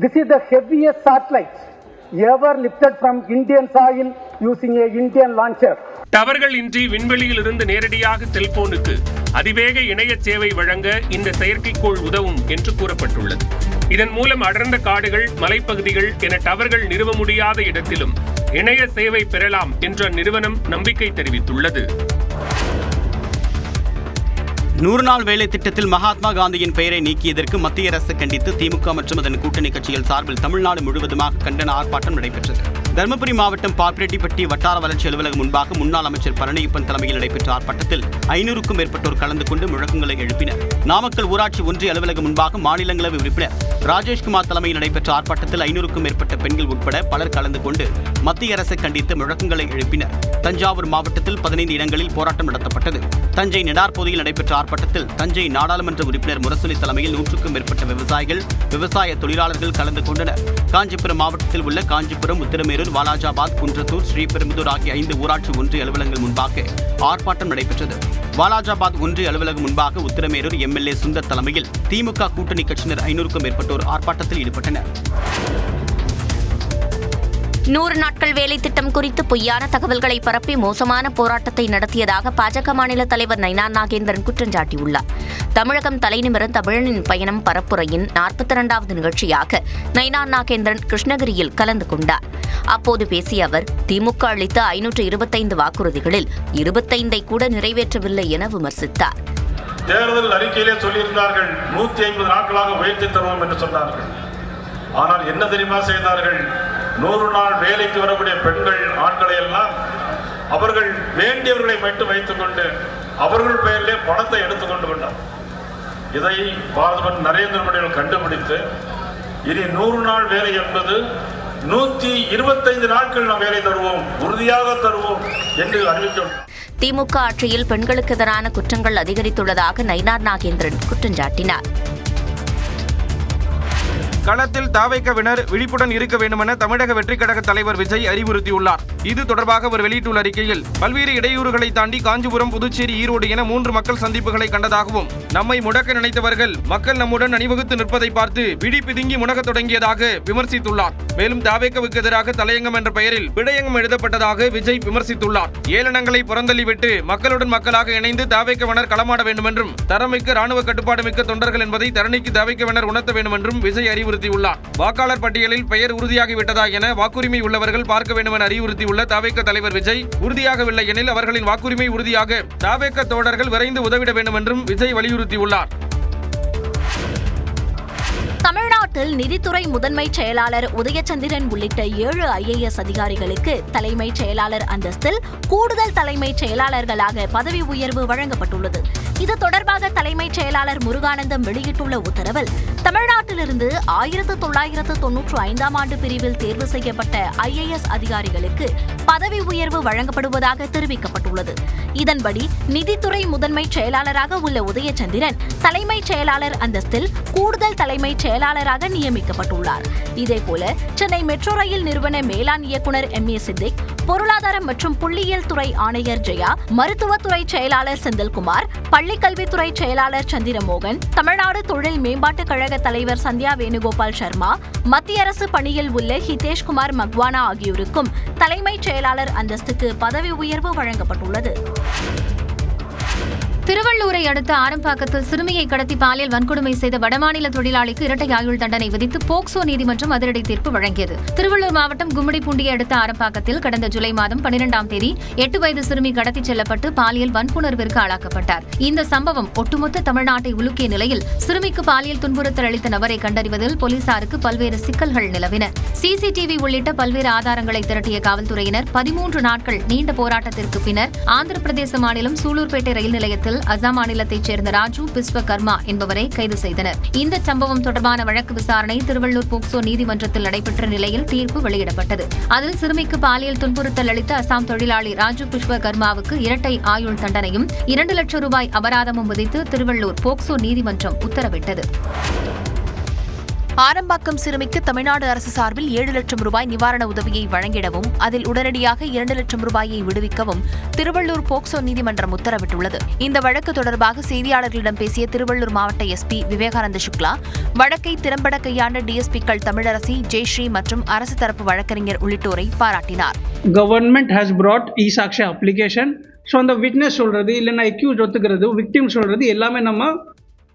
This is the heaviest satellite ever lifted from Indian soil using a Indian launcher.
டவர்கள் இன்றி விண்வெளியில் இருந்து நேரடியாக செல்போனுக்கு அதிவேக இணைய சேவை வழங்க இந்த செயற்கைக்கோள் உதவும் என்று கூறப்பட்டுள்ளது. இதன் மூலம் அடர்ந்த காடுகள், மலைப்பகுதிகள் என டவர்கள் நிறுவ முடியாத இடத்திலும் இணைய சேவை பெறலாம் என்று அந்நிறுவனம் நம்பிக்கை தெரிவித்துள்ளது.
100 நாள் வேலை திட்டத்தில் மகாத்மா காந்தியின் பெயரை நீக்கியதற்கு மத்திய அரசு கண்டித்து திமுக மற்றும் அதன் கூட்டணி கட்சிகள் சார்பில் தமிழ்நாடு முழுவதுமாக கண்டன ஆர்ப்பாட்டம் நடைபெற்றது. தருமபுரி மாவட்டம் பாப்பிரெட்டிப்பட்டி வட்டார வளர்ச்சி அலுவலகம் முன்பாக முன்னாள் அமைச்சர் பழனியப்பன் தலைமையில் நடைபெற்ற ஆர்ப்பாட்டத்தில் 500க்கும் மேற்பட்டோர் கலந்து கொண்டு முழக்கங்களை எழுப்பினர். நாமக்கல் ஊராட்சி ஒன்றிய அலுவலகம் முன்பாக மாநிலங்களவை உறுப்பினர் ராஜேஷ்குமார் தலைமையில் நடைபெற்ற ஆர்ப்பாட்டத்தில் 500க்கும் மேற்பட்ட பெண்கள் உட்பட பலர் கலந்து கொண்டு மத்திய அரசை கண்டித்து முழக்கங்களை எழுப்பினர். தஞ்சாவூர் மாவட்டத்தில் 15 இடங்களில் போராட்டம் நடத்தப்பட்டது. தஞ்சை நெடார்பகுதியில் நடைபெற்ற ஆர்ப்பாட்டத்தில் தஞ்சை நாடாளுமன்ற உறுப்பினர் முரசொலி தலைமையில் 100க்கும் மேற்பட்ட விவசாயிகள், விவசாய தொழிலாளர்கள் கலந்து கொண்டனர். காஞ்சிபுரம் மாவட்டத்தில் உள்ள காஞ்சிபுரம், உத்திரமேரூர், வாலாஜாபாத், குன்றத்தூர், ஸ்ரீபெரும்புதூர் ஆகிய 5 ஊராட்சி ஒன்றிய அலுவலகங்கள் முன்பாக ஆர்ப்பாட்டம் நடைபெற்றது. வாலாஜாபாத் ஒன்றிய அலுவலகம் முன்பாக உத்திரமேரூர் MLA சுந்தர் தலைமையில் திமுக கூட்டணி கட்சியினர் 500க்கும் மேற்பட்டோர் ஆர்ப்பாட்டத்தில் ஈடுபட்டனர்.
100 நாட்கள் வேலை திட்டம் குறித்து பொய்யான தகவல்களை பரப்பி மோசமான போராட்டத்தை நடத்தியதாக பாஜக மாநில தலைவர் நயினார் நாகேந்திரன் குற்றம் சாட்டியுள்ளார். தமிழகம் தலைநிமிர்ந்த தமிழனின் பயணம் பரப்புரையின் 42வது நிகழ்ச்சியாக நயினார் நாகேந்திரன் கிருஷ்ணகிரியில் கலந்து கொண்டார். அப்போது பேசிய அவர், திமுக அளித்த 525 வாக்குறுதிகளில் 25ஐ கூட நிறைவேற்றவில்லை என விமர்சித்தார்.
தேர்தல் அறிக்கையிலே சொல்லியிருந்தார்கள் 150 நாட்களாக உயர்த்தி தருவோம் என்று சொன்னார்கள். ஆனால் என்ன தெரியுமா செய்தார்கள்? 100 நாள் வேலைக்கு வரக்கூடிய பெண்கள், ஆண்களை எல்லாம் அவர்கள் வேண்டியவர்களை மட்டும் வைத்துக் கொண்டு அவர்கள் பெயரிலே பணத்தை எடுத்துக்கொண்டு கொண்டார். இதை பாரத நரேந்திர மோடி கண்டுபிடித்து இனி 100 நாள் வேலை என்பது 125 நாட்கள் நாம் வேலை தருவோம், உறுதியாக தருவோம் என்று அறிவித்தோம்.
திமுக ஆட்சியில் பெண்களுக்கு எதிரான குற்றங்கள் அதிகரித்துள்ளதாக நயினார் நாகேந்திரன் குற்றம் சாட்டினார்.
களத்தில் தாவேக்கவினர் விழிப்புடன் இருக்க வேண்டுமென தமிழக வெற்றிக் கழக தலைவர் விஜய் அறிவுறுத்தியுள்ளார். இது தொடர்பாக அவர் வெளியிட்டுள்ள அறிக்கையில், பல்வேறு இடையூறுகளை தாண்டி காஞ்சிபுரம், புதுச்சேரி, ஈரோடு என 3 மக்கள் சந்திப்புகளை கண்டதாகவும், நம்மை முடக்க நினைத்தவர்கள் மக்கள் நம்முடன் அணிவகுத்து நிற்பதை பார்த்து விழி பிதுங்கி முடக்கத் தொடங்கியதாக விமர்சித்துள்ளார். மேலும் தாவேக்கவுக்கு எதிராக தலையங்கம் என்ற பெயரில் விடயங்கம் எழுதப்பட்டதாக விஜய் விமர்சித்துள்ளார். ஏளனங்களை புறந்தள்ளிவிட்டு மக்களுடன் மக்களாக இணைந்து தாவேக்கவினர் களமாட வேண்டுமென்றும், தரமிக்க ராணுவ கட்டுப்பாடு மிக்க தொண்டர்கள் என்பதை தரணிக்கு தாவேக்கவினர் உணர்த்த வேண்டுமென்றும் விஜய் அறிவுறுத்தியுள்ளார். வாக்காளர் பட்டியலில் பெயர் உறுதியாகிவிட்டதா என வாக்குரிமை உள்ளவர்கள் பார்க்க வேண்டும் என அறிவுறுத்தியுள்ள தாவேக்க தலைவர் விஜய், உறுதியாகவில்லை எனில் அவர்களின் வாக்குரிமை உறுதியாக தாவேக்க தோழர்கள் விரைந்து உதவிட வேண்டும் என்றும் விஜய் வலியுறுத்தியுள்ளார்.
தமிழ்நாட்டில் நிதித்துறை முதன்மை செயலாளர் உதயச்சந்திரன் உள்ளிட்ட 7 IAS அதிகாரிகளுக்கு தலைமைச் செயலாளர் அந்தஸ்தில் கூடுதல் தலைமைச் செயலாளர்களாக பதவி உயர்வு வழங்கப்பட்டுள்ளது. இது தொடர்பாக தலைமைச் செயலாளர் முருகானந்தம் வெளியிட்டுள்ள உத்தரவில் தமிழ்நாட்டிலிருந்து 1995 ஆண்டு பிரிவில் தேர்வு செய்யப்பட்ட IAS அதிகாரிகளுக்கு பதவி உயர்வு வழங்கப்படுவதாக தெரிவிக்கப்பட்டுள்ளது. இதன்படி நிதித்துறை முதன்மைச் செயலாளராக உள்ள உதயச்சந்திரன் தலைமைச் செயலாளர் அந்தஸ்தில் கூடுதல் தலைமைச் செயலாளராக நியமிக்கப்பட்டுள்ளார். இதேபோல சென்னை மெட்ரோ ரயில் நிறுவன மேலாண் இயக்குநர் MA சித்திக், பொருளாதாரம் மற்றும் புள்ளியியல் துறை ஆணையர் ஜெயா, மருத்துவத்துறை செயலாளர் செந்தில்குமார், பள்ளிக்கல்வித்துறை செயலாளர் சந்திரமோகன், தமிழ்நாடு தொழில் மேம்பாட்டுக் கழக தலைவர் சந்தியா வேணுகோபால் சர்மா, மத்திய அரசு பணியில் உள்ள ஹிதேஷ்குமார் மக்வானா ஆகியோருக்கும் தலைமைச் செயலாளர் அந்தஸ்துக்கு பதவி உயர்வு வழங்கப்பட்டுள்ளது.
திருவள்ளூரை அடுத்த ஆரம்பாக்கத்தில் சிறுமியை கடத்தி பாலியல் வன்கொடுமை செய்த வடமாநில தொழிலாளிக்கு இரட்டை ஆயுள் தண்டனை விதித்து போக்சோ நீதிமன்றம் அதிரடி தீர்ப்பு வழங்கியது. திருவள்ளூர் மாவட்டம் கும்மிடிப்பூண்டியை அடுத்த ஆரம்பாக்கத்தில் கடந்த ஜூலை மாதம் 12ஆம் தேதி 8 வயது சிறுமி கடத்திச் செல்லப்பட்டு பாலியல் வன்புணர்விற்கு ஆளாக்கப்பட்டார். இந்த சம்பவம் ஒட்டுமொத்த தமிழ்நாட்டை உலுக்கிய நிலையில் சிறுமிக்கு பாலியல் துன்புறுத்தல் அளித்த நபரை கண்டறிவதில் போலீசாருக்கு பல்வேறு சிக்கல்கள் நிலவின. CCTV உள்ளிட்ட பல்வேறு ஆதாரங்களை திரட்டிய காவல்துறையினர் 13 நாட்கள் நீண்ட போராட்டத்திற்கு பின்னர் ஆந்திர பிரதேச மாநிலம் சூலூர்பேட்டை ரயில் நிலையத்தில் அசாம் மாநிலத்தைச் சேர்ந்த ராஜு பிஸ்வகர்மா என்பவரை கைது செய்தனர். இந்த சம்பவம் தொடர்பான வழக்கு விசாரணை திருவள்ளூர் போக்சோ நீதிமன்றத்தில் நடைபெற்ற நிலையில் தீர்ப்பு வெளியிடப்பட்டது. அதில் சிறுமிக்கு பாலியல் துன்புறுத்தல் அளித்த அசாம் தொழிலாளி ராஜு பிஸ்வகர்மாவுக்கு இரட்டை ஆயுள் தண்டனையும் 2 லட்சம் ரூபாய் அபராதமும் விதித்து திருவள்ளூர் போக்சோ நீதிமன்றம் உத்தரவிட்டது.
ஆரம்பாக்கம் சிறுமிக்கு தமிழ்நாடு அரசு சார்பில் 7 லட்சம் ரூபாய் நிவாரண உதவியை வழங்கிடவும் அதில் உடனடியாக 2 லட்சம் ரூபாயை விடுவிக்கவும் திருவள்ளூர் போக்சோ நீதிமன்றம் உத்தரவிட்டுள்ளது. இந்த வழக்கு தொடர்பாக செய்தியாளர்களிடம் பேசிய திருவள்ளூர் மாவட்ட SP விவேகானந்த சுக்லா, வழக்கை திறம்பட கையாண்ட DSPக்கள் தமிழரசி, ஜெயஸ்ரீ மற்றும் அரசு தரப்பு வழக்கறிஞர் உள்ளிட்டோரை பாராட்டினார்.
Government has brought e-சாக்ஷி application. So அந்த விட்னஸ் சொல்றது இல்லைன்னா அக்யூஸ் ஒத்துக்கிறது, விக்டிம் சொல்றது எல்லாமே நம்ம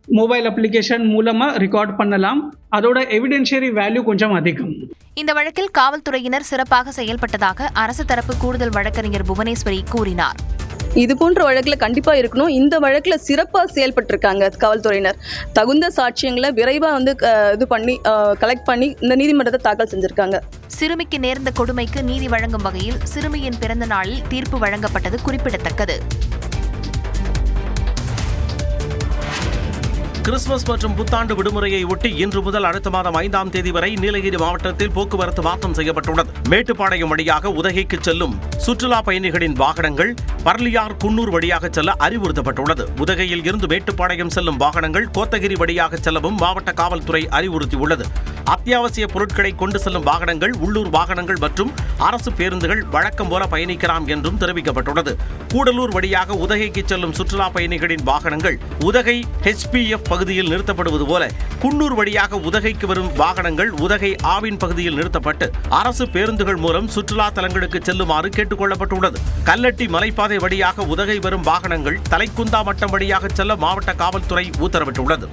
மொபைல் அப்ளிகேஷன் மூலமா ரெக்கார்ட் பண்ணலாம். அதோட எவிடென்ஷியரி வேல்யூ கொஞ்சம் அதிகம்.
இந்த வழக்கில் காவல்துறையினர் சிறப்பாக செயல்பட்டதாக அரசு தரப்பு கூடுதல் வழக்கறிஞர் புவனேஸ்வரி கூறினார்.
இது போன்ற வழக்கில் கண்டிப்பாக இருக்கணும். இந்த வழக்கில் சிறப்பாக செயல்பட்டிருக்காங்க காவல்துறையினர். தகுந்த சாட்சியங்களை விரைவாக இது பண்ணி கலெக்ட் பண்ணி இந்த நீதிமன்றத்தை தாக்கல் செஞ்சிருக்காங்க.
சிறுமிக்கு நேர்ந்த கொடுமைக்கு நீதி வழங்கும் வகையில் சிறுமியின் பிறந்த நாளில் தீர்ப்பு வழங்கப்பட்டது குறிப்பிடத்தக்கது.
கிறிஸ்துமஸ் மற்றும் புத்தாண்டு விடுமுறையை ஒட்டி இன்று முதல் அடுத்த மாதம் 5ஆம் தேதி வரை நீலகிரி மாவட்டத்தில் போக்குவரத்து மாற்றம் செய்யப்பட்டுள்ளது. மேட்டுப்பாளையம் வழியாக உதகைக்கு செல்லும் சுற்றுலா பயணிகளின் வாகனங்கள் பர்லியார் குன்னூர் வழியாக செல்ல அறிவுறுத்தப்பட்டுள்ளது. உதகையில் இருந்து மேட்டுப்பாளையம் செல்லும் வாகனங்கள் கோத்தகிரி வழியாக செல்லவும் மாவட்ட காவல்துறை அறிவுறுத்தியுள்ளது. அத்தியாவசிய பொருட்களை கொண்டு செல்லும் வாகனங்கள், உள்ளூர் வாகனங்கள் மற்றும் அரசு பேருந்துகள் வழக்கம் போல பயணிக்கலாம் என்றும் தெரிவிக்கப்பட்டுள்ளது. கூடலூர் வழியாக உதகைக்கு செல்லும் சுற்றுலா பயணிகளின் வாகனங்கள் உதகை HPF பகுதியில் நிறுத்தப்படுவது போல குன்னூர் வழியாக உதகைக்கு வரும் வாகனங்கள் உதகை ஆவின் பகுதியில் நிறுத்தப்பட்டு அரசு பேருந்துகள் மூலம் சுற்றுலா தலங்களுக்கு செல்லுமாறு கேட்டுக் கொள்ளப்பட்டுள்ளது. கல்லட்டி மலைப்பாதை வழியாக உதகை வரும் வாகனங்கள் தலைக்குந்தா மட்டம் வழியாக செல்ல மாவட்ட காவல்துறை உத்தரவிட்டுள்ளது.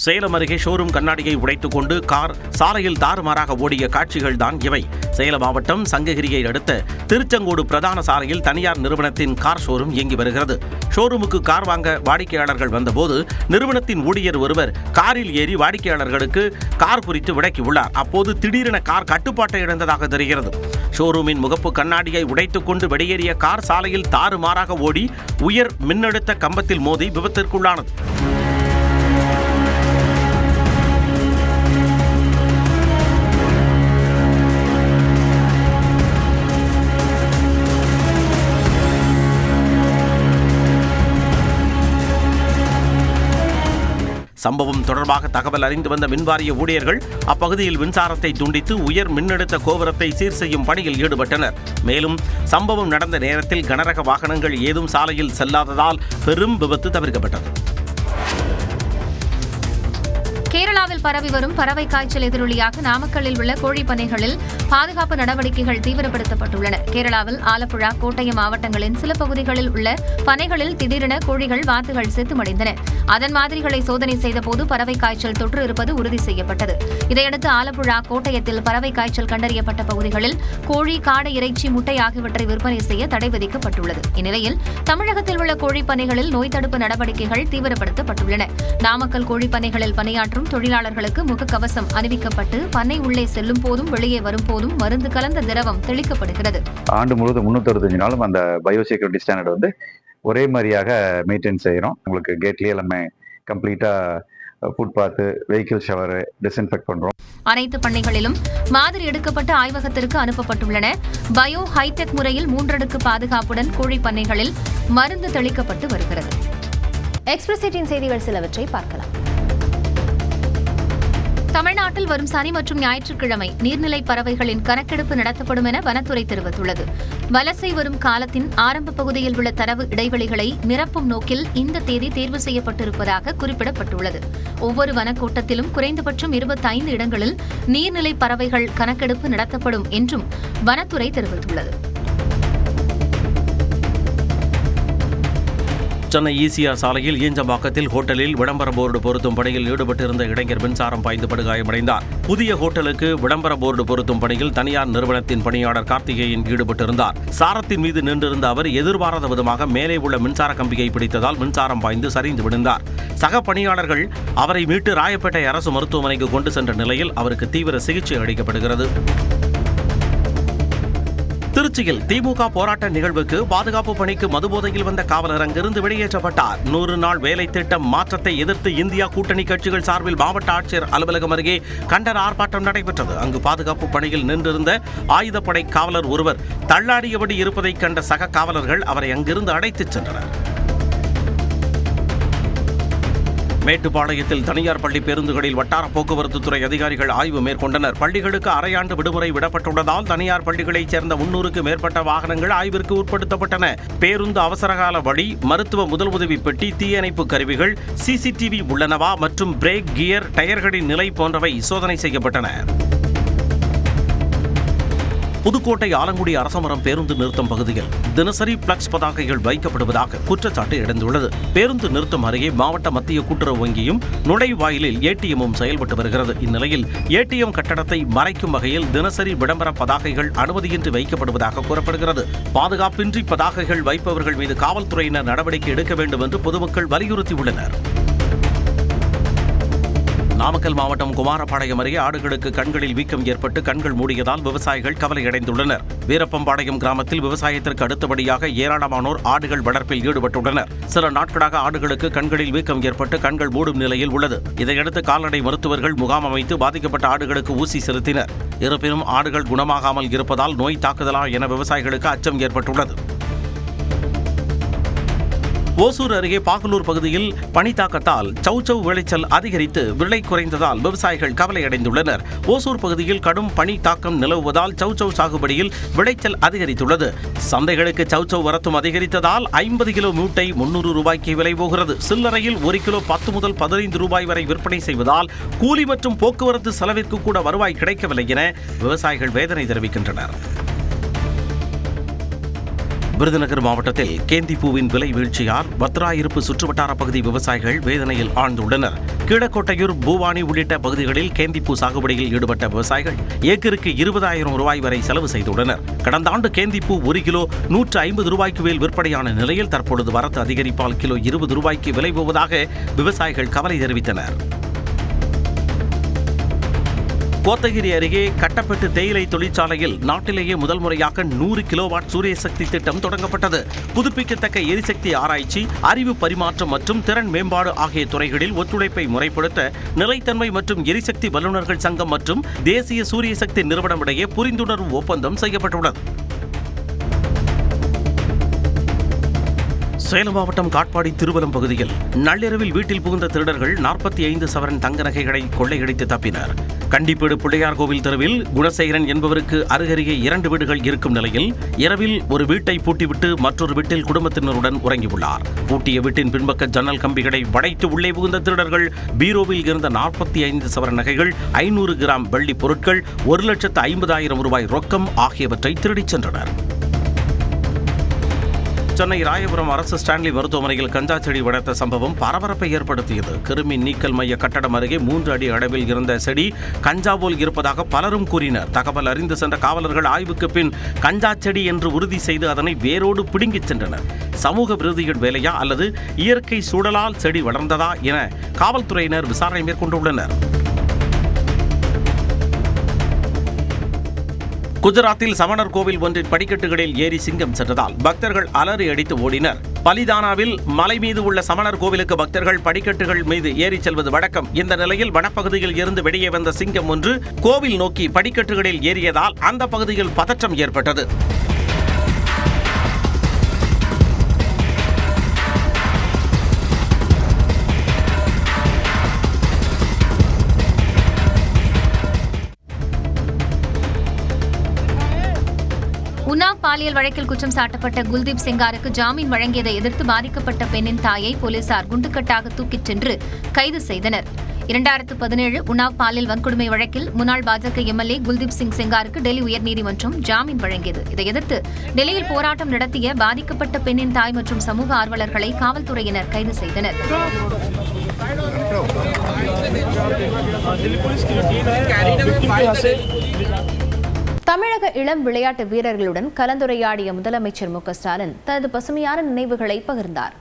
சேலம் அருகே ஷோரூம் கண்ணாடியை உடைத்துக் கொண்டு கார் சாலையில் தாறுமாறாக ஓடிய காட்சிகள் தான் இவை. சேலம் மாவட்டம் சங்ககிரியை அடுத்த திருச்செங்கோடு பிரதான சாலையில் தனியார் நிறுவனத்தின் கார் ஷோரூம் இயங்கி வருகிறது. ஷோரூமுக்கு கார் வாங்க வாடிக்கையாளர்கள் வந்தபோது நிறுவனத்தின் ஊழியர் ஒருவர் காரில் ஏறி வாடிக்கையாளர்களுக்கு கார் குறித்து விளக்கியுள்ளார். அப்போது திடீரென கார் கட்டுப்பாட்டை இழந்ததாக தெரிகிறது. ஷோரூமின் முகப்பு கண்ணாடியை உடைத்துக் கொண்டு வெளியேறிய கார் சாலையில் தாறுமாறாக ஓடி உயர் மின்னழுத்த கம்பத்தில் மோதி விபத்திற்குள்ளானது. சம்பவம் தொடர்பாக தகவல் அறிந்து வந்த மின்வாரிய ஊழியர்கள் அப்பகுதியில் மின்சாரத்தை துண்டித்து உயர் மின்னழுத்த கோபுரத்தை சீர் செய்யும் பணியில் ஈடுபட்டனர். மேலும் சம்பவம் நடந்த நேரத்தில் கனரக வாகனங்கள் ஏதும் சாலையில் செல்லாததால் பெரும் விபத்து தவிர்க்கப்பட்டது.
கேரளாவில் பரவி வரும் பறவை காய்ச்சல் எதிரொலியாக நாமக்கல்லில் உள்ள கோழிப் பண்ணைகளில் பாதுகாப்பு நடவடிக்கைகள் தீவிரப்படுத்தப்பட்டுள்ளன. கேரளாவில் ஆலப்புழா, கோட்டயம் மாவட்டங்களின் சில பகுதிகளில் உள்ள பண்ணைகளில் திடீரென கோழிகள், வாத்துகள் செத்துமடைந்தன. அதன் மாதிரிகளை சோதனை செய்தபோது பறவை காய்ச்சல் தொற்று இருப்பது உறுதி செய்யப்பட்டது. இதையடுத்து ஆலப்புழா, கோட்டயத்தில் பறவை காய்ச்சல் கண்டறியப்பட்ட பகுதிகளில் கோழி, காடை இறைச்சி, முட்டை ஆகியவற்றை விற்பனை செய்ய தடை விதிக்கப்பட்டுள்ளது. இந்நிலையில் தமிழகத்தில் உள்ள கோழிப் பண்ணைகளில் நோய் தடுப்பு நடவடிக்கைகள் தீவிரப்படுத்தப்பட்டுள்ளன. நாமக்கல் கோழிப் பண்ணைகளில் பணியாற்றும் தொழிலாளர்களுக்கு முகக்கவசம் அணிவிக்கப்பட்டு பண்ணை உள்ளே செல்லும் போதும் வெளியே வரும் போதும் மருந்து கலந்த திரவம் தெளிக்கப்படுகிறது.
ஆண்டு முழுவதும் 365 நாளும் அந்த பயோசெக்யூரிட்டி ஸ்டாண்டர்ட் வந்து ஒரே மாதிரியாக மெயின்டைன் செய்கிறோம். உங்களுக்கு கேட்லேயே எல்லாமே கம்ப்ளீட்டா ஃபுட்பாத்து, வெஹிக்கிள் ஷவர் டிஸ்இன்ஃபெக்ட் பண்றோம்.
அனைத்து பண்ணைகளிலும் மாதிரி எடுக்கப்பட்டு ஆய்வகத்திற்கு அனுப்பப்பட்டுள்ளன. பயோ ஹைடெக் முறையில் 3 அடுக்கு பாதுகாப்புடன் கோழி பண்ணைகளில் மருந்து தெளிக்கப்பட்டு வருகிறது. எக்ஸ்பிரஸ் 18 செய்திகள் சிலவற்றை பார்க்கலாம். தமிழ்நாட்டில் வரும் சனி மற்றும் ஞாயிற்றுக்கிழமை நீர்நிலை பறவைகளின் கணக்கெடுப்பு நடத்தப்படும் என வனத்துறை தெரிவித்துள்ளது. வலசை வரும் காலத்தின் ஆரம்ப பகுதியில் உள்ள தரவு இடைவெளிகளை நிரப்பும் நோக்கில் இந்த தேதி தேர்வு செய்யப்பட்டிருப்பதாக குறிப்பிடப்பட்டுள்ளது. ஒவ்வொரு வனக்கோட்டத்திலும் குறைந்தபட்சம் 25 இடங்களில் நீர்நிலை பறவைகள் கணக்கெடுப்பு நடத்தப்படும் என்றும் வனத்துறை தெரிவித்துள்ளது.
சென்னை ஈசிஆர் சாலையில் ஈஞ்சம்பாக்கத்தில் ஹோட்டலில் விளம்பர போர்டு பொருத்தும் பணியில் ஈடுபட்டிருந்த இளைஞர் மின்சாரம் பாய்ந்து படுகாயமடைந்தார். புதிய ஹோட்டலுக்கு விளம்பர போர்டு பொருத்தும் பணியில் தனியார் நிறுவனத்தின் பணியாளர் கார்த்திகேயன் ஈடுபட்டிருந்தார். சாரத்தின் மீது நின்றிருந்த அவர் எதிர்பாராத விதமாக மேலே உள்ள மின்சார கம்பியை பிடித்ததால் மின்சாரம் பாய்ந்து சரிந்து விழுந்தார். சக பணியாளர்கள் அவரை மீட்டு ராயப்பேட்டை அரசு மருத்துவமனைக்கு கொண்டு சென்ற நிலையில் அவருக்கு தீவிர சிகிச்சை அளிக்கப்படுகிறது. திருச்சியில் திமுக போராட்ட நிகழ்வுக்கு பாதுகாப்பு பணிக்கு மதுபோதையில் வந்த காவலர் அங்கிருந்து வெளியேற்றப்பட்டார். 100 நாள் வேலை திட்டம் மாற்றத்தை எதிர்த்து இந்தியா கூட்டணி கட்சிகள் சார்பில் மாவட்ட ஆட்சியர் அலுவலகம் அருகே கண்டன ஆர்ப்பாட்டம் நடைபெற்றது. அங்கு பாதுகாப்பு பணியில் நின்றிருந்த ஆயுதப்படை காவலர் ஒருவர் தள்ளாடியபடி இருப்பதைக் கண்ட சக காவலர்கள் அவரை அங்கிருந்து அழைத்துச் சென்றனர். மேட்டுப்பாளையத்தில் தனியார் பள்ளி பேருந்துகளில் வட்டார போக்குவரத்து துறை அதிகாரிகள் ஆய்வு மேற்கொண்டனர். பள்ளிகளுக்கு அரையாண்டு விடுமுறை விடப்பட்டுள்ளதால் தனியார் பள்ளிகளைச் சேர்ந்த 300க்கு மேற்பட்ட வாகனங்கள் ஆய்விற்கு உட்படுத்தப்பட்டன. பேருந்து அவசரகால வழி, மருத்துவ முதலுதவி பெட்டி, தீயணைப்பு கருவிகள், சிசிடிவி உள்ளனவா மற்றும் பிரேக், கியர், டயர்களின் நிலை போன்றவை சோதனை செய்யப்பட்டன. புதுக்கோட்டை ஆலங்குடி அரசமரம் பேருந்து நிறுத்தம் பகுதியில் தினசரி பிளக்ஸ் பதாகைகள் வைக்கப்படுவதாக குற்றச்சாட்டு எழுந்துள்ளது. பேருந்து நிறுத்தம் அருகே மாவட்ட மத்திய கூட்டுறவு வங்கியும் நுழைவாயிலில் ஏடிஎம்மும் செயல்பட்டு வருகிறது. இந்நிலையில் ஏடிஎம் கட்டடத்தை மறைக்கும் வகையில் தினசரி விளம்பர பதாகைகள் அனுமதியின்றி வைக்கப்படுவதாக கூறப்படுகிறது. பாதுகாப்பின்றி பதாகைகள் வைப்பவர்கள் மீது காவல்துறையினர் நடவடிக்கை எடுக்க வேண்டும் என்று பொதுமக்கள் வலியுறுத்தியுள்ளனர். நாமக்கல் மாவட்டம் குமாரபாளையம் அருகே ஆடுகளுக்கு கண்களில் வீக்கம் ஏற்பட்டு கண்கள் மூடியதால் விவசாயிகள் கவலையடைந்துள்ளனர். வீரப்பம்பாளையம் கிராமத்தில் விவசாயத்திற்கு அடுத்தபடியாக ஏராளமானோர் ஆடுகள் வளர்ப்பில் ஈடுபட்டுள்ளனர். சில நாட்களாக ஆடுகளுக்கு கண்களில் வீக்கம் ஏற்பட்டு கண்கள் மூடும் நிலையில் உள்ளது. இதையடுத்து கால்நடை மருத்துவர்கள் முகாம் அமைத்து பாதிக்கப்பட்ட ஆடுகளுக்கு ஊசி செலுத்தினர். இருப்பினும் ஆடுகள் குணமாகாமல் இருப்பதால் நோய் தாக்குதலா என விவசாயிகளுக்கு அச்சம் ஏற்பட்டுள்ளது. ஓசூர் அருகே பாகலூர் பகுதியில் பனி தாக்கத்தால் சௌச்சவ் விளைச்சல் அதிகரித்து விலை குறைந்ததால் விவசாயிகள் கவலையடைந்துள்ளனர். ஓசூர் பகுதியில் கடும் பனி தாக்கம் நிலவுவதால் சௌச்சவ் சாகுபடியில் விளைச்சல் அதிகரித்துள்ளது. சந்தைகளுக்கு சௌச்சவ் வரத்தும் அதிகரித்ததால் 50 கிலோ மூட்டை 300 ரூபாய்க்கு விலை போகிறது. சில்லறையில் 1 கிலோ 10 முதல் 15 ரூபாய் வரை விற்பனை செய்வதால் கூலி மற்றும் போக்குவரத்து செலவிற்கு கூட வருவாய் கிடைக்கவில்லை என விவசாயிகள் வேதனை தெரிவிக்கின்றனர். விருதுநகர் மாவட்டத்தில் கேந்திப்பூவின் விலை வீழ்ச்சியால் வத்ராயிருப்பு சுற்றுவட்டார பகுதி விவசாயிகள் வேதனையில் ஆழ்ந்துள்ளனர். கீழக்கோட்டையூர், பூவானி உள்ளிட்ட பகுதிகளில் கேந்திப்பூ சாகுபடியில் ஈடுபட்ட விவசாயிகள் ஏக்கருக்கு 20,000 ரூபாய் வரை செலவு செய்துள்ளனர். கடந்த ஆண்டு கேந்திப்பூ 1 கிலோ 150 ரூபாய்க்கு மேல் விற்பனையான நிலையில் தற்பொழுது வரத்து அதிகரிப்பால் கிலோ 20 ரூபாய்க்கு விலை போவதாக விவசாயிகள் கவலை தெரிவித்தனர். கோத்தகிரி அருகே கட்டப்பட்டு தேயிலை தொழிற்சாலையில் நாட்டிலேயே முதல் முறையாக 100 கிலோவாட் சூரிய சக்தி திட்டம் தொடங்கப்பட்டது. புதுப்பிக்கத்தக்க எரிசக்தி ஆராய்ச்சி, அறிவு பரிமாற்றம் மற்றும் திறன் மேம்பாடு ஆகிய துறைகளில் ஒத்துழைப்பை முறைப்படுத்த நிலைத்தன்மை மற்றும் எரிசக்தி வல்லுநர்கள் சங்கம் மற்றும் தேசிய சூரிய சக்தி நிறுவனம் இடையே புரிந்துணர்வு ஒப்பந்தம் செய்யப்பட்டுள்ளது. சேலம் மாவட்டம் காட்பாடி திருவலம் பகுதியில் நள்ளிரவில் வீட்டில் புகுந்த திருடர்கள் 45 சவரன் தங்க நகைகளை கொள்ளையடித்து தப்பினர். கண்டிப்பேடு பிள்ளையார் கோவில் தெருவில் குணசேகரன் என்பவருக்கு அருகருகே 2 வீடுகள் இருக்கும் நிலையில் இரவில் ஒரு வீட்டை பூட்டிவிட்டு மற்றொரு வீட்டில் குடும்பத்தினருடன் உறங்கியுள்ளார். பூட்டிய வீட்டின் பின்பக்க ஜன்னல் கம்பிகளை வளைத்து உள்ளே புகுந்த திருடர்கள் பீரோவில் இருந்த 45 சவரன் நகைகள், 500 கிராம் வெள்ளி பொருட்கள், 1,50,000 ரூபாய் ரொக்கம் ஆகியவற்றை திருடிச் சென்றனர். சென்னை ராயபுரம் அரசு ஸ்டான்லி மருத்துவமனையில் கஞ்சா செடி வளர்த்த சம்பவம் பரபரப்பை ஏற்படுத்தியது. கிருமி நீக்கல் மைய கட்டடம் அருகே 3 அடி அளவில் இருந்த செடி கஞ்சா போல் இருப்பதாக பலரும் கூறினர். தகவல் அறிந்து சென்ற காவலர்கள் ஆய்வுக்கு பின் கஞ்சா செடி என்று உறுதி செய்து அதனை வேரோடு பிடுங்கிச் சென்றனர். சமூக விரோதிகள் வேலையா அல்லது இயற்கை சூழலால் செடி வளர்ந்ததா என காவல்துறையினர் விசாரணை மேற்கொண்டுள்ளனர். குஜராத்தில் சமணர் கோவில் ஒன்றின் படிக்கட்டுகளில் ஏறி சிங்கம் சென்றதால் பக்தர்கள் அலறி அடித்து ஓடினர். பலிதானாவில் மலை மீது உள்ள சமணர் கோவிலுக்கு பக்தர்கள் படிக்கட்டுகள் மீது ஏறி செல்வது வழக்கம். இந்த நிலையில் வனப்பகுதியில் இருந்து வெளியே வந்த சிங்கம் ஒன்று கோவில் நோக்கி படிக்கட்டுகளில் ஏறியதால் அந்த பகுதியில் பதற்றம் ஏற்பட்டது.
உன்னாவ் பாலியல் வழக்கில் குற்றம் சாட்டப்பட்ட குல்தீப் செங்காருக்கு ஜாமீன் வழங்கியதை எதிர்த்து பாதிக்கப்பட்ட பெண்ணின் தாயை போலீசார் குண்டுக்கட்டாக தூக்கிச் சென்று கைது செய்தனர். 2017 உன்னாவ் பாலியல் வன்கொடுமை வழக்கில் முன்னாள் பாஜக எம்எல்ஏ குல்தீப் சிங் செங்காருக்கு டெல்லி உயர்நீதிமன்றம் ஜாமீன் வழங்கியது. இதை எதிர்த்து டெல்லியில் போராட்டம் நடத்திய பாதிக்கப்பட்ட பெண்ணின் தாய் மற்றும் சமூக ஆர்வலர்களை காவல்துறையினர் கைது செய்தனர். தமிழக இளம் விளையாட்டு வீரர்களுடன் கலந்துரையாடிய முதலமைச்சர் மு க ஸ்டாலின் தனது பசுமையான நினைவுகளை பகிர்ந்தார்.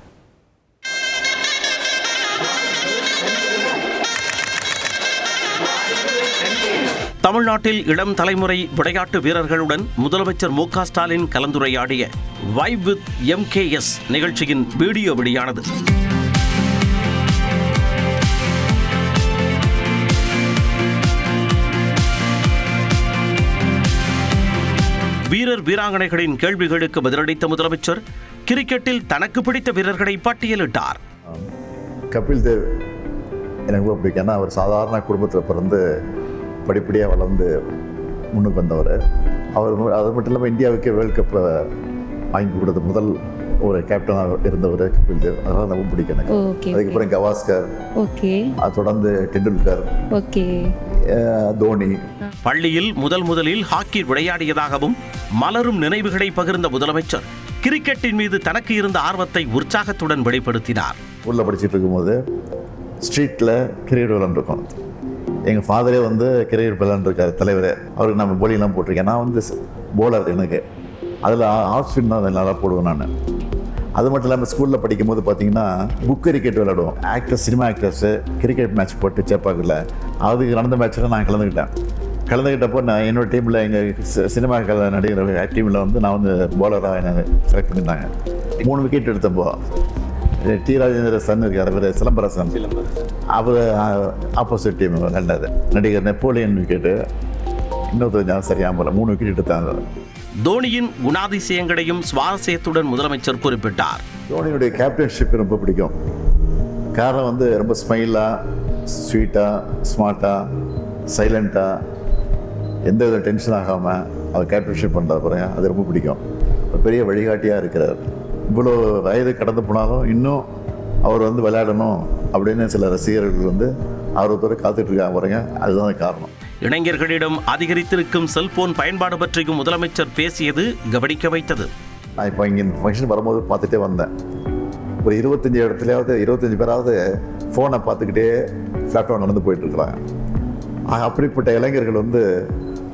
தமிழ்நாட்டில் இளம் தலைமுறை விளையாட்டு வீரர்களுடன் முதலமைச்சர் மு க ஸ்டாலின் கலந்துரையாடிய வைப் வித் MKS நிகழ்ச்சியின் வீடியோ வெளியானது. வீரர் வீராங்கனைகளின் கேள்விகளுக்கு பதிலளித்த முதலமைச்சர் கிரிக்கெட்டில் தனக்கு பிடித்த வீரர்களை பட்டியலிட்டார்.
கபில் தேவ் எனக்கு ரொம்ப பிடிக்கும். ஏன்னா அவர் சாதாரண குடும்பத்தில் பிறந்து படிப்படியாக வளர்ந்து முன்னுக்கு வந்தவர். அவர் அது மட்டும் இல்லாமல் இந்தியாவுக்கே வேர்ல்டு கப்பை வாங்கி கொடுத்த முதல் ஒரு கேப்டனாக இருந்தவர் கபில் தேவ். அதனால் ரொம்ப பிடிக்கும் எனக்கு. அதுக்கப்புறம் கவாஸ்கர், அதை தொடர்ந்து டெண்டுல்கர், தோனி.
பள்ளியில் முதலில் ஹாக்கி விளையாடியதாகவும் மலரும் நினைவுகளை பகிர்ந்த முதலமைச்சர் கிரிக்கெட்டின் மீது தனக்கு இருந்த ஆர்வத்தை உற்சாகத்துடன் வெளிப்படுத்தினார்.
ஊரில் படிச்சுட்டு இருக்கும்போது ஸ்ட்ரீட்டில் கிரிக்கெட் விளையாண்டுருக்கோம். எங்கள் ஃபாதரே கிரிக்கெட் விளையாண்டுருக்காரு, தலைவர். அவருக்கு நம்ம போலிங்லாம் போட்டிருக்கேன். நான் போலர். எனக்கு அதில் ஆஃப் ஸ்பின் தான் நல்லா போடுவேன் நான். அது மட்டும் இல்லாமல் ஸ்கூலில் படிக்கும்போது பார்த்தீங்கன்னா புக் கிரிக்கெட் விளையாடுவோம். சினிமா ஆக்டர்ஸு கிரிக்கெட் மேட்ச் போட்டு சேப்பாக்கில் அதுக்கு நடந்த மேட்ச்சில் நான் கலந்துக்கிட்டப்போ நான் என்னோடய டீமில் எங்கள் சினிமா நடிகர் டீமில் நான் போலராக என்னை செலக்ட் பண்ணிட்டாங்க. 3 விக்கெட் எடுத்தப்போ டி ராஜேந்திர சன் இருக்கார், அவர் சிலம்பரசன், அவர் ஆப்போசிட் டீம் விளையாண்டாரு. நடிகர் நெப்போலியன் விக்கெட்டு, இன்னொருத்தர் சரியாக போல 3 விக்கெட் எடுத்தாங்க.
தோனியின் குணாதிசயங்களையும் சுவாரஸ்யத்துடன் முதலமைச்சர் குறிப்பிட்டார்.
தோனியுடைய கேப்டன்ஷிப் ரொம்ப பிடிக்கும். காரணம் ரொம்ப ஸ்மைலாக, ஸ்வீட்டாக, ஸ்மார்ட்டாக, சைலண்ட்டாக, எந்த வித டென்ஷன் ஆகாமல் அவர் கேப்டன்ஷிப் பண்ணுறாரு பாருங்க, அது ரொம்ப பிடிக்கும். பெரிய வழிகாட்டியாக இருக்கிறார். இவ்வளோ வயது கடந்து போனாலும் இன்னும் அவர் விளையாடணும் அப்படின்னு சில ரசிகர்கள் ஆர்வத்தோடு காத்துட்ருக்காங்க பாருங்க, அதுதான் காரணம்.
இளைஞர்களிடம் அதிகரித்திருக்கும் செல்போன் பயன்பாடு பற்றியும் முதலமைச்சர் பேசியது கவனிக்க வைத்தது.
நான் இப்போ இங்கே ஃபங்க்ஷன் வரும்போது பார்த்துட்டே வந்தேன். ஒரு 25 இடத்துலையாவது 25 பேராவது ஃபோனை பார்த்துக்கிட்டே ஃப்ளாட்டாக நடந்து போயிட்டுருக்குறாங்க. அப்படிப்பட்ட இளைஞர்கள்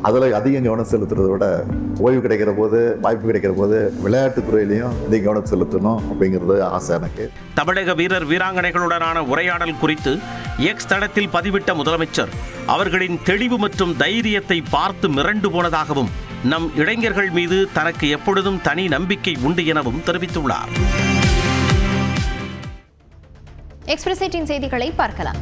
அதில் அதிகம் கவனம் செலுத்துறதை விட ஓய்வு கிடைக்கிற போது, வாய்ப்பு கிடைக்கிற போது விளையாட்டுத்துறையிலையும் அதிக கவனம் செலுத்தணும் அப்படிங்கிறது ஆசை எனக்கு.
தமிழக வீரர் வீராங்கனைகளுடனான உரையாடல் குறித்து எக்ஸ் தளத்தில் பதிவிட்ட முதலமைச்சர் அவர்களின் தெளிவு மற்றும் தைரியத்தை பார்த்து மிரண்டு போனதாகவும் நம் இளைஞர்கள் மீது தனக்கு எப்பொழுதும் தனி நம்பிக்கை உண்டு எனவும் தெரிவித்துள்ளார்.
எக்ஸ்பிரஸ் 18 செய்திகளை பார்க்கலாம்.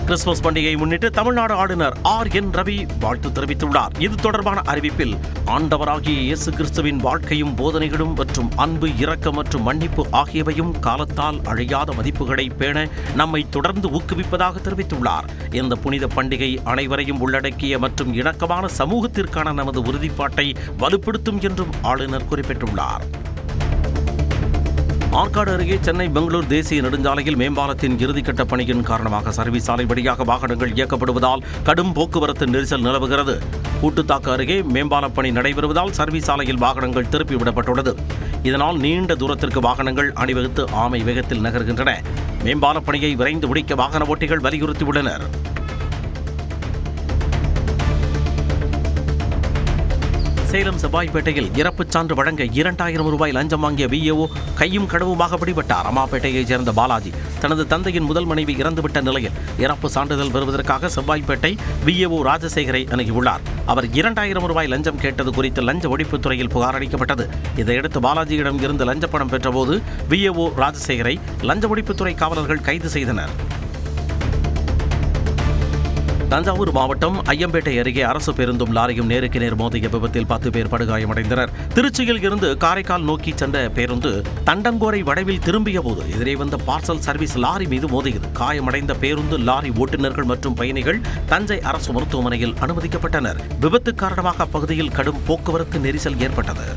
கிறிஸ்துமஸ் பண்டிகையை முன்னிட்டு தமிழ்நாடு ஆளுநர் ஆர்.என். ரவி வாழ்த்து தெரிவித்துள்ளார். இது தொடர்பான அறிவிப்பில் ஆண்டவராகிய இயேசு கிறிஸ்துவின் வாழ்க்கையும் போதனைகளும் மற்றும் அன்பு, இரக்கம் மற்றும் மன்னிப்பு ஆகியவையும் காலத்தால் அழியாத மதிப்புகளை பேண நம்மை தொடர்ந்து ஊக்குவிப்பதாக தெரிவித்துள்ளார். இந்த புனித பண்டிகை அனைவரையும் உள்ளடக்கிய மற்றும் இணக்கமான சமூகத்திற்கான நமது உறுதிப்பாட்டை வலுப்படுத்தும் என்றும் ஆளுநர் குறிப்பிட்டுள்ளார். ஆற்காடு அருகே சென்னை பெங்களூர் தேசிய நெடுஞ்சாலையில் மேம்பாலத்தின் இறுதிக்கட்ட பணியின் காரணமாக சர்வீஸ் சாலை வழியாக வாகனங்கள் இயக்கப்படுவதால் கடும் போக்குவரத்து நெரிசல் நிலவுகிறது. கூட்டுத்தாக்கு அருகே மேம்பால பணி நடைபெறுவதால் சர்வீஸ் சாலையில் வாகனங்கள் திருப்பிவிடப்பட்டுள்ளது. இதனால் நீண்ட தூரத்திற்கு வாகனங்கள் அணிவகுத்து ஆமை வேகத்தில் நகர்கின்றன. மேம்பால பணியை விரைந்து முடிக்க வாகன ஓட்டிகள் வலியுறுத்தியுள்ளனர். சேலம் செவ்வாய்ப்பேட்டையில் இறப்புச் சான்று வழங்க 2000 ரூபாய் லஞ்சம் வாங்கிய விஏஓ கையும் கடவுமாக பிடிபட்டார். அம்மாப்பேட்டையைச் சேர்ந்த பாலாஜி தனது தந்தையின் முதல் மனைவி இறந்துவிட்ட நிலையில் இறப்பு சான்றிதழ் பெறுவதற்காக செவ்வாய்ப்பேட்டை விஏஓ ராஜசேகரை அணுகியுள்ளார். அவர் 2000 ரூபாய் லஞ்சம் கேட்டது குறித்து லஞ்ச ஒழிப்புத்துறையில் புகார் அளிக்கப்பட்டது. இதையடுத்து பாலாஜியிடம் இருந்து லஞ்சப்பணம் பெற்றபோது விஏஓ ராஜசேகரை லஞ்ச ஒழிப்புத்துறை காவலர்கள் கைது செய்தனர். தஞ்சாவூர் மாவட்டம் ஐயம்பேட்டை அருகே அரசு பேருந்தும் லாரியும் நேருக்கு நேர் மோதிய விபத்தில் 10 பேர் படுகாயமடைந்தனர். திருச்சியில் இருந்து காரைக்கால் நோக்கி சென்ற பேருந்து தண்டங்கோரை வளைவில் திரும்பிய போது எதிரே வந்த பார்சல் சர்வீஸ் லாரி மீது மோதியது. காயமடைந்த பேருந்து, லாரி ஓட்டுநர்கள் மற்றும் பயணிகள் தஞ்சை அரசு மருத்துவமனையில் அனுமதிக்கப்பட்டனர். விபத்து காரணமாக அப்பகுதியில் கடும் போக்குவரத்து நெரிசல் ஏற்பட்டது.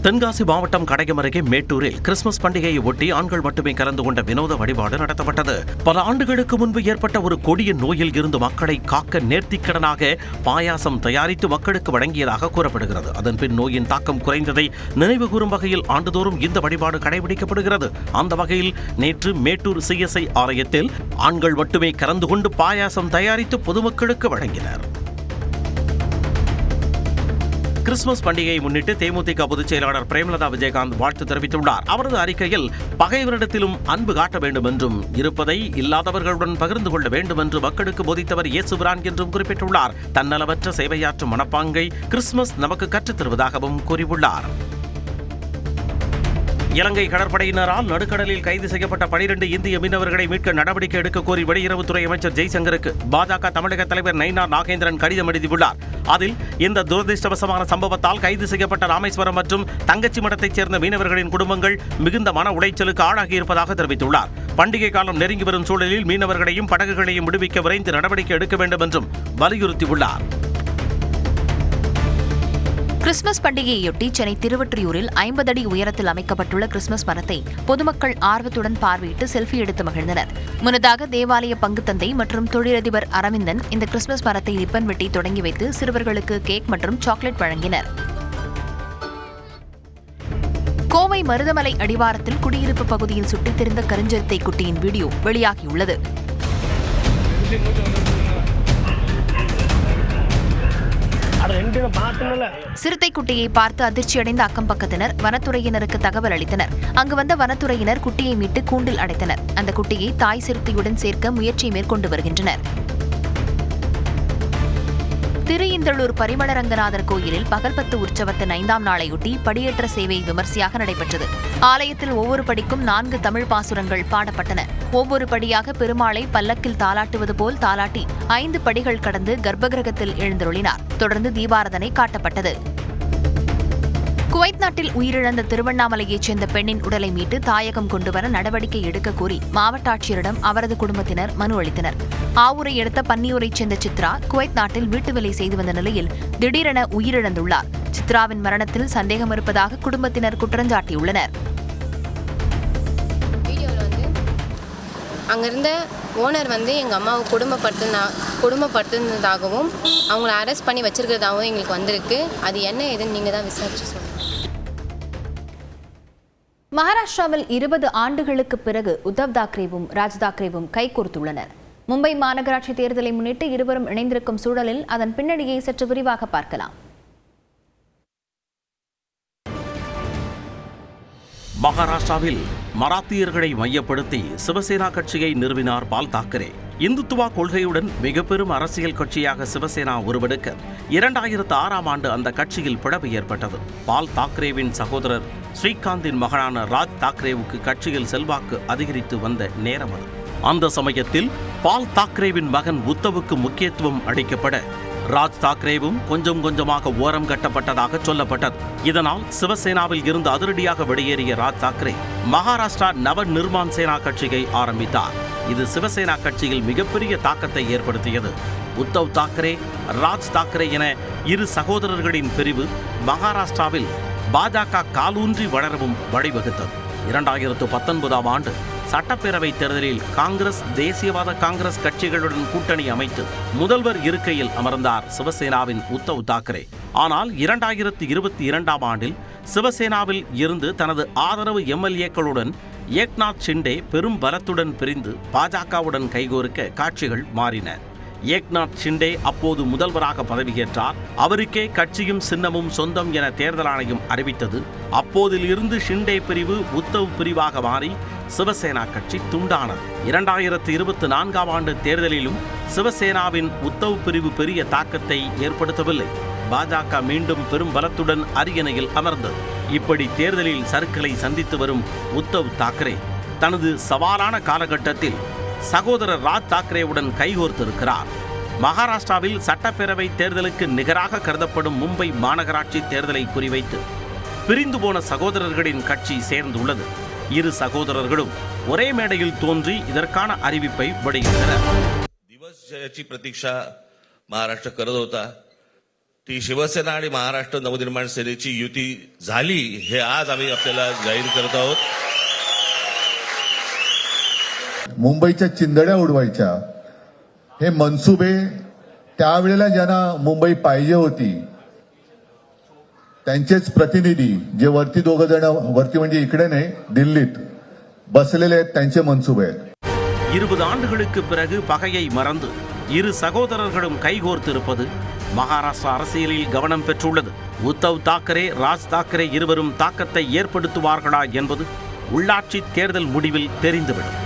தென்காசி மாவட்டம் கடையம் அருகே மேட்டூரில் கிறிஸ்துமஸ் பண்டிகையை ஒட்டி ஆண்கள் மட்டுமே கலந்து கொண்ட வினோத வழிபாடு நடத்தப்பட்டது. பல ஆண்டுகளுக்கு முன்பு ஏற்பட்ட ஒரு கொடிய நோயில் இருந்து மக்களை காக்க நேர்த்திக்கடனாக பாயாசம் தயாரித்து மக்களுக்கு வழங்கியதாக கூறப்படுகிறது. அதன்பின் நோயின் தாக்கம் குறைந்ததை நினைவுகூரும் வகையில் ஆண்டுதோறும் இந்த வழிபாடு கடைபிடிக்கப்படுகிறது. அந்த வகையில் நேற்று மேட்டூர் சிஎஸ்ஐ ஆலயத்தில் ஆண்கள் மட்டுமே கலந்து கொண்டு பாயாசம் தயாரித்து பொதுமக்களுக்கு வழங்கினர். கிறிஸ்துமஸ் பண்டிகையை முன்னிட்டு தேமுதிக பொதுச் செயலாளர் பிரேமலதா விஜயகாந்த் வாழ்த்து தெரிவித்துள்ளார். அவரது அறிக்கையில் பகைவரிடத்திலும் அன்பு காட்ட வேண்டும் என்றும் இருப்பதை இல்லாதவர்களுடன் பகிர்ந்து கொள்ள வேண்டும் என்று மக்களுக்கு போதித்தவர் இயேசுபிரான் என்றும் குறிப்பிட்டுள்ளார். தன்னலமற்ற சேவையாற்றும் மனப்பாங்கை கிறிஸ்துமஸ் நமக்கு கற்றுத் தருவதாகவும் கூறியுள்ளார். இலங்கை கடற்படையினரால் நடுக்கடலில் கைது செய்யப்பட்ட 12 இந்திய மீனவர்களை மீட்க நடவடிக்கை எடுக்க கோரி வெளியுறவுத்துறை அமைச்சர் ஜெய்சங்கருக்கு பாஜக தமிழக தலைவர் நயினார் நாகேந்திரன் கடிதம் எழுதியுள்ளார். அதில் இந்த துரதிருஷ்டவசமான சம்பவத்தால் கைது செய்யப்பட்ட ராமேஸ்வரம் மற்றும் தங்கச்சி மடத்தைச் சேர்ந்த மீனவர்களின் குடும்பங்கள் மிகுந்த மன உளைச்சலுக்கு ஆளாகியிருப்பதாக தெரிவித்துள்ளார். பண்டிகை காலம் நெருங்கி வரும் சூழலில் மீனவர்களையும் படகுகளையும் விடுவிக்க விரைந்து நடவடிக்கை எடுக்க வேண்டும் என்றும் வலியுறுத்தியுள்ளார்.
கிறிஸ்துமஸ் பண்டிகையொட்டி சென்னை திருவொற்றியூரில் 50 அடி உயரத்தில் அமைக்கப்பட்டுள்ள கிறிஸ்துமஸ் மரத்தை பொதுமக்கள் ஆர்வத்துடன் பார்வையிட்டு செல்ஃபி எடுத்து மகிழ்ந்தனர். முன்னதாக தேவாலய பங்குத்தந்தை மற்றும் தொழிலதிபர் அரவிந்தன் இந்த கிறிஸ்துமஸ் மரத்தை ரிப்பன் வெட்டி தொடங்கி வைத்து சிறுவர்களுக்கு கேக் மற்றும் சாக்லேட் வழங்கினர். கோவை மருதமலை அடிவாரத்தில் குடியிருப்பு பகுதியில் சுட்டித் திரிந்த கருஞ்சிறுத்தை குட்டியின் வீடியோ வெளியாகியுள்ளது. சிறுத்தை குட்டியை பார்த்து அதிர்ச்சியடைந்த அக்கம் பக்கத்தினர் வனத்துறையினருக்கு தகவல் அளித்தனர். அங்கு வந்த வனத்துறையினர் குட்டியை மீட்டு கூண்டில் அடைத்தனர். அந்த குட்டியை தாய் சிறுத்தையுடன் சேர்க்க முயற்சி மேற்கொண்டு வருகின்றனர். திருஇந்தளூர் பரிமளரங்கநாதர் கோயிலில் பகல்பத்து உற்சவத்தின் 5ஆம் நாளையொட்டி படியேற்ற சேவை விமர்சையாக நடைபெற்றது. ஆலயத்தில் ஒவ்வொரு படிக்கும் 4 தமிழ் பாசுரங்கள் பாடப்பட்டன. ஒவ்வொரு படியாக பெருமாளை பல்லக்கில் தாலாட்டுவது போல் தாலாட்டி 5 படிகள் கடந்து கர்ப்பகிரகத்தில் எழுந்தருளினார். தொடர்ந்து தீபாராதனை காட்டப்பட்டது. குவைத் நாட்டில் உயிரிழந்த திருவண்ணாமலையைச் சேர்ந்த பெண்ணின் உடலை மீட்டு தாயகம் கொண்டுவர நடவடிக்கை எடுக்க கோரி மாவட்ட ஆட்சியரிடம் அவரது குடும்பத்தினர் மனு அளித்தனர். ஆவூரை அடுத்த பன்னியூரைச் சேர்ந்த சித்ரா குவைத் நாட்டில் வீட்டு வேலை செய்து வந்த நிலையில் திடீரென உயிரிழந்துள்ளார். சித்ராவின் மரணத்தில் சந்தேகம் இருப்பதாக குடும்பத்தினர் குற்றஞ்சாட்டியுள்ளனர்.
அங்கிருந்த ஓனர் எங்கள் அம்மாவை கொடுமைப்படுத்தினதாகவும் அவங்கள அரெஸ்ட் பண்ணி வச்சிருக்கிறதாகவும் எங்களுக்கு வந்திருக்கு. அது என்ன ஏதுன்னு நீங்கள் தான் விசாரிச்சு சொல்லுங்கள்.
மகாராஷ்டிராவில் 20 ஆண்டுகளுக்கு பிறகு உத்தவ் தாக்கரேவும் ராஜ் தாக்கரேவும் கைகோர்த்துள்ளனர். மும்பை மாநகராட்சி தேர்தலை முன்னிட்டு இருவரும் இணைந்திருக்கும் சூழலில் அதன் பின்னணியை சற்று விரிவாக பார்க்கலாம்.
மகாராஷ்டிராவில் மராத்தியர்களை மையப்படுத்தி சிவசேனா கட்சியை நிறுவினார் பால் தாக்கரே. இந்துத்துவா கொள்கையுடன் மிக பெரும் அரசியல் கட்சியாக சிவசேனா உருவெடுக்க 2006ஆம் ஆண்டு அந்த கட்சியில் பிளவு ஏற்பட்டது. பால் தாக்கரேவின் சகோதரர் ஸ்ரீகாந்தின் மகனான ராஜ் தாக்கரேவுக்கு கட்சியில் செல்வாக்கு அதிகரித்து வந்த நேரம் அது. அந்த சமயத்தில் பால் தாக்கரேவின் மகன் உத்தவுக்கு முக்கியத்துவம் அளிக்கப்பட ராஜ் தாக்கரேவும் கொஞ்சம் கொஞ்சமாக ஓரம் கட்டப்பட்டதாக சொல்லப்பட்டது. இதனால் சிவசேனாவில் இருந்து அதிரடியாக வெளியேறிய ராஜ் தாக்கரே மகாராஷ்டிரா நவ நிர்மான் சேனா கட்சியை ஆரம்பித்தார். இது சிவசேனா கட்சியில் மிகப்பெரிய தாக்கத்தை ஏற்படுத்தியது. உத்தவ் தாக்கரே, ராஜ் தாக்கரே என இரு சகோதரர்களின் பிரிவு மகாராஷ்டிராவில் பாஜக காலூன்றி வளரவும் வழிவகுத்தது. 2019ஆம் ஆண்டு சட்டப்பேரவை தேர்தலில் காங்கிரஸ், தேசியவாத காங்கிரஸ் கட்சிகளுடன் கூட்டணி அமைத்து முதல்வர் இருக்கையில் அமர்ந்தார் சிவசேனாவின் உத்தவ் தாக்கரே. ஆனால் 2022ஆம் ஆண்டில் சிவசேனாவில் இருந்து தனது ஆதரவு எம்எல்ஏக்களுடன் ஏக்நாத் ஷிண்டே பெரும் பலத்துடன் பிரிந்து பாஜகவுடன் கைகோர்க்க காட்சிகள் மாறின. ஏக்நாத் ஷிண்டே அப்போது முதல்வராக பதவியேற்றார். அவருக்கே கட்சியும் சின்னமும் சொந்தம் என தேர்தல் ஆணையம் அறிவித்தது. அப்போதில் இருந்து ஷிண்டே பிரிவு உத்தவ் பிரிவாக மாறி சிவசேனா கட்சி துண்டானது. 2024ஆம் ஆண்டு தேர்தலிலும் சிவசேனாவின் உத்தவ் பிரிவு பெரிய தாக்கத்தை ஏற்படுத்தவில்லை. பாஜக மீண்டும் பெரும் பலத்துடன் அரியணையில் அமர்ந்தது. இப்படி தேர்தலில் சறுக்கலை சந்தித்து வரும் உத்தவ் தாக்கரே தனது சவாலான காலகட்டத்தில் சகோதரர் ராஜ் தாக்கரேவுடன் கைகோர்த்திருக்கிறார். மகாராஷ்டிராவில் சட்டப்பேரவை தேர்தலுக்கு நிகராக கருதப்படும் மும்பை மாநகராட்சி தேர்தலை குறிவைத்து பிரிந்து போன சகோதரர்களின் கட்சி சேர்ந்துள்ளது. இரு சகோதரர்களும் ஒரே மேடையில் தோன்றி இதற்கான அறிவிப்பை வெளியிட்டனர்.
दिवसची प्रतीक्षा महाराष्ट्र करत होता. ती शिवसेना आणि महाराष्ट्र नवनिर्माण सेनेची युती झाली हे आज आम्ही आपल्याला जाहीर करत आहोत.
मुंबईच्या चिंधड्या उडवायच्या हे मनसुबे त्यावेळेला ज्यांना मुंबई पाहिजे होती त्यांचेच प्रतिनिधी जे वरती दोघं जण वरती म्हणजे इकडे नाही दिल्लीत बसलेले आहेत त्यांचे मनसुबे आहेत.
20 ஆண்டுகளுக்கு பிறகு பகையை மறந்து இரு சகோதரர்களும் கைகோர்த்திருப்பது மகாராஷ்டிரா அரசியலில் கவனம் பெற்றுள்ளது. உத்தவ் தாக்கரே, ராஜ் தாக்கரே இருவரும் தாக்கத்தை ஏற்படுத்துவார்களா என்பது உள்ளாட்சி தேர்தல் முடிவில் தெரிந்துவிடும்.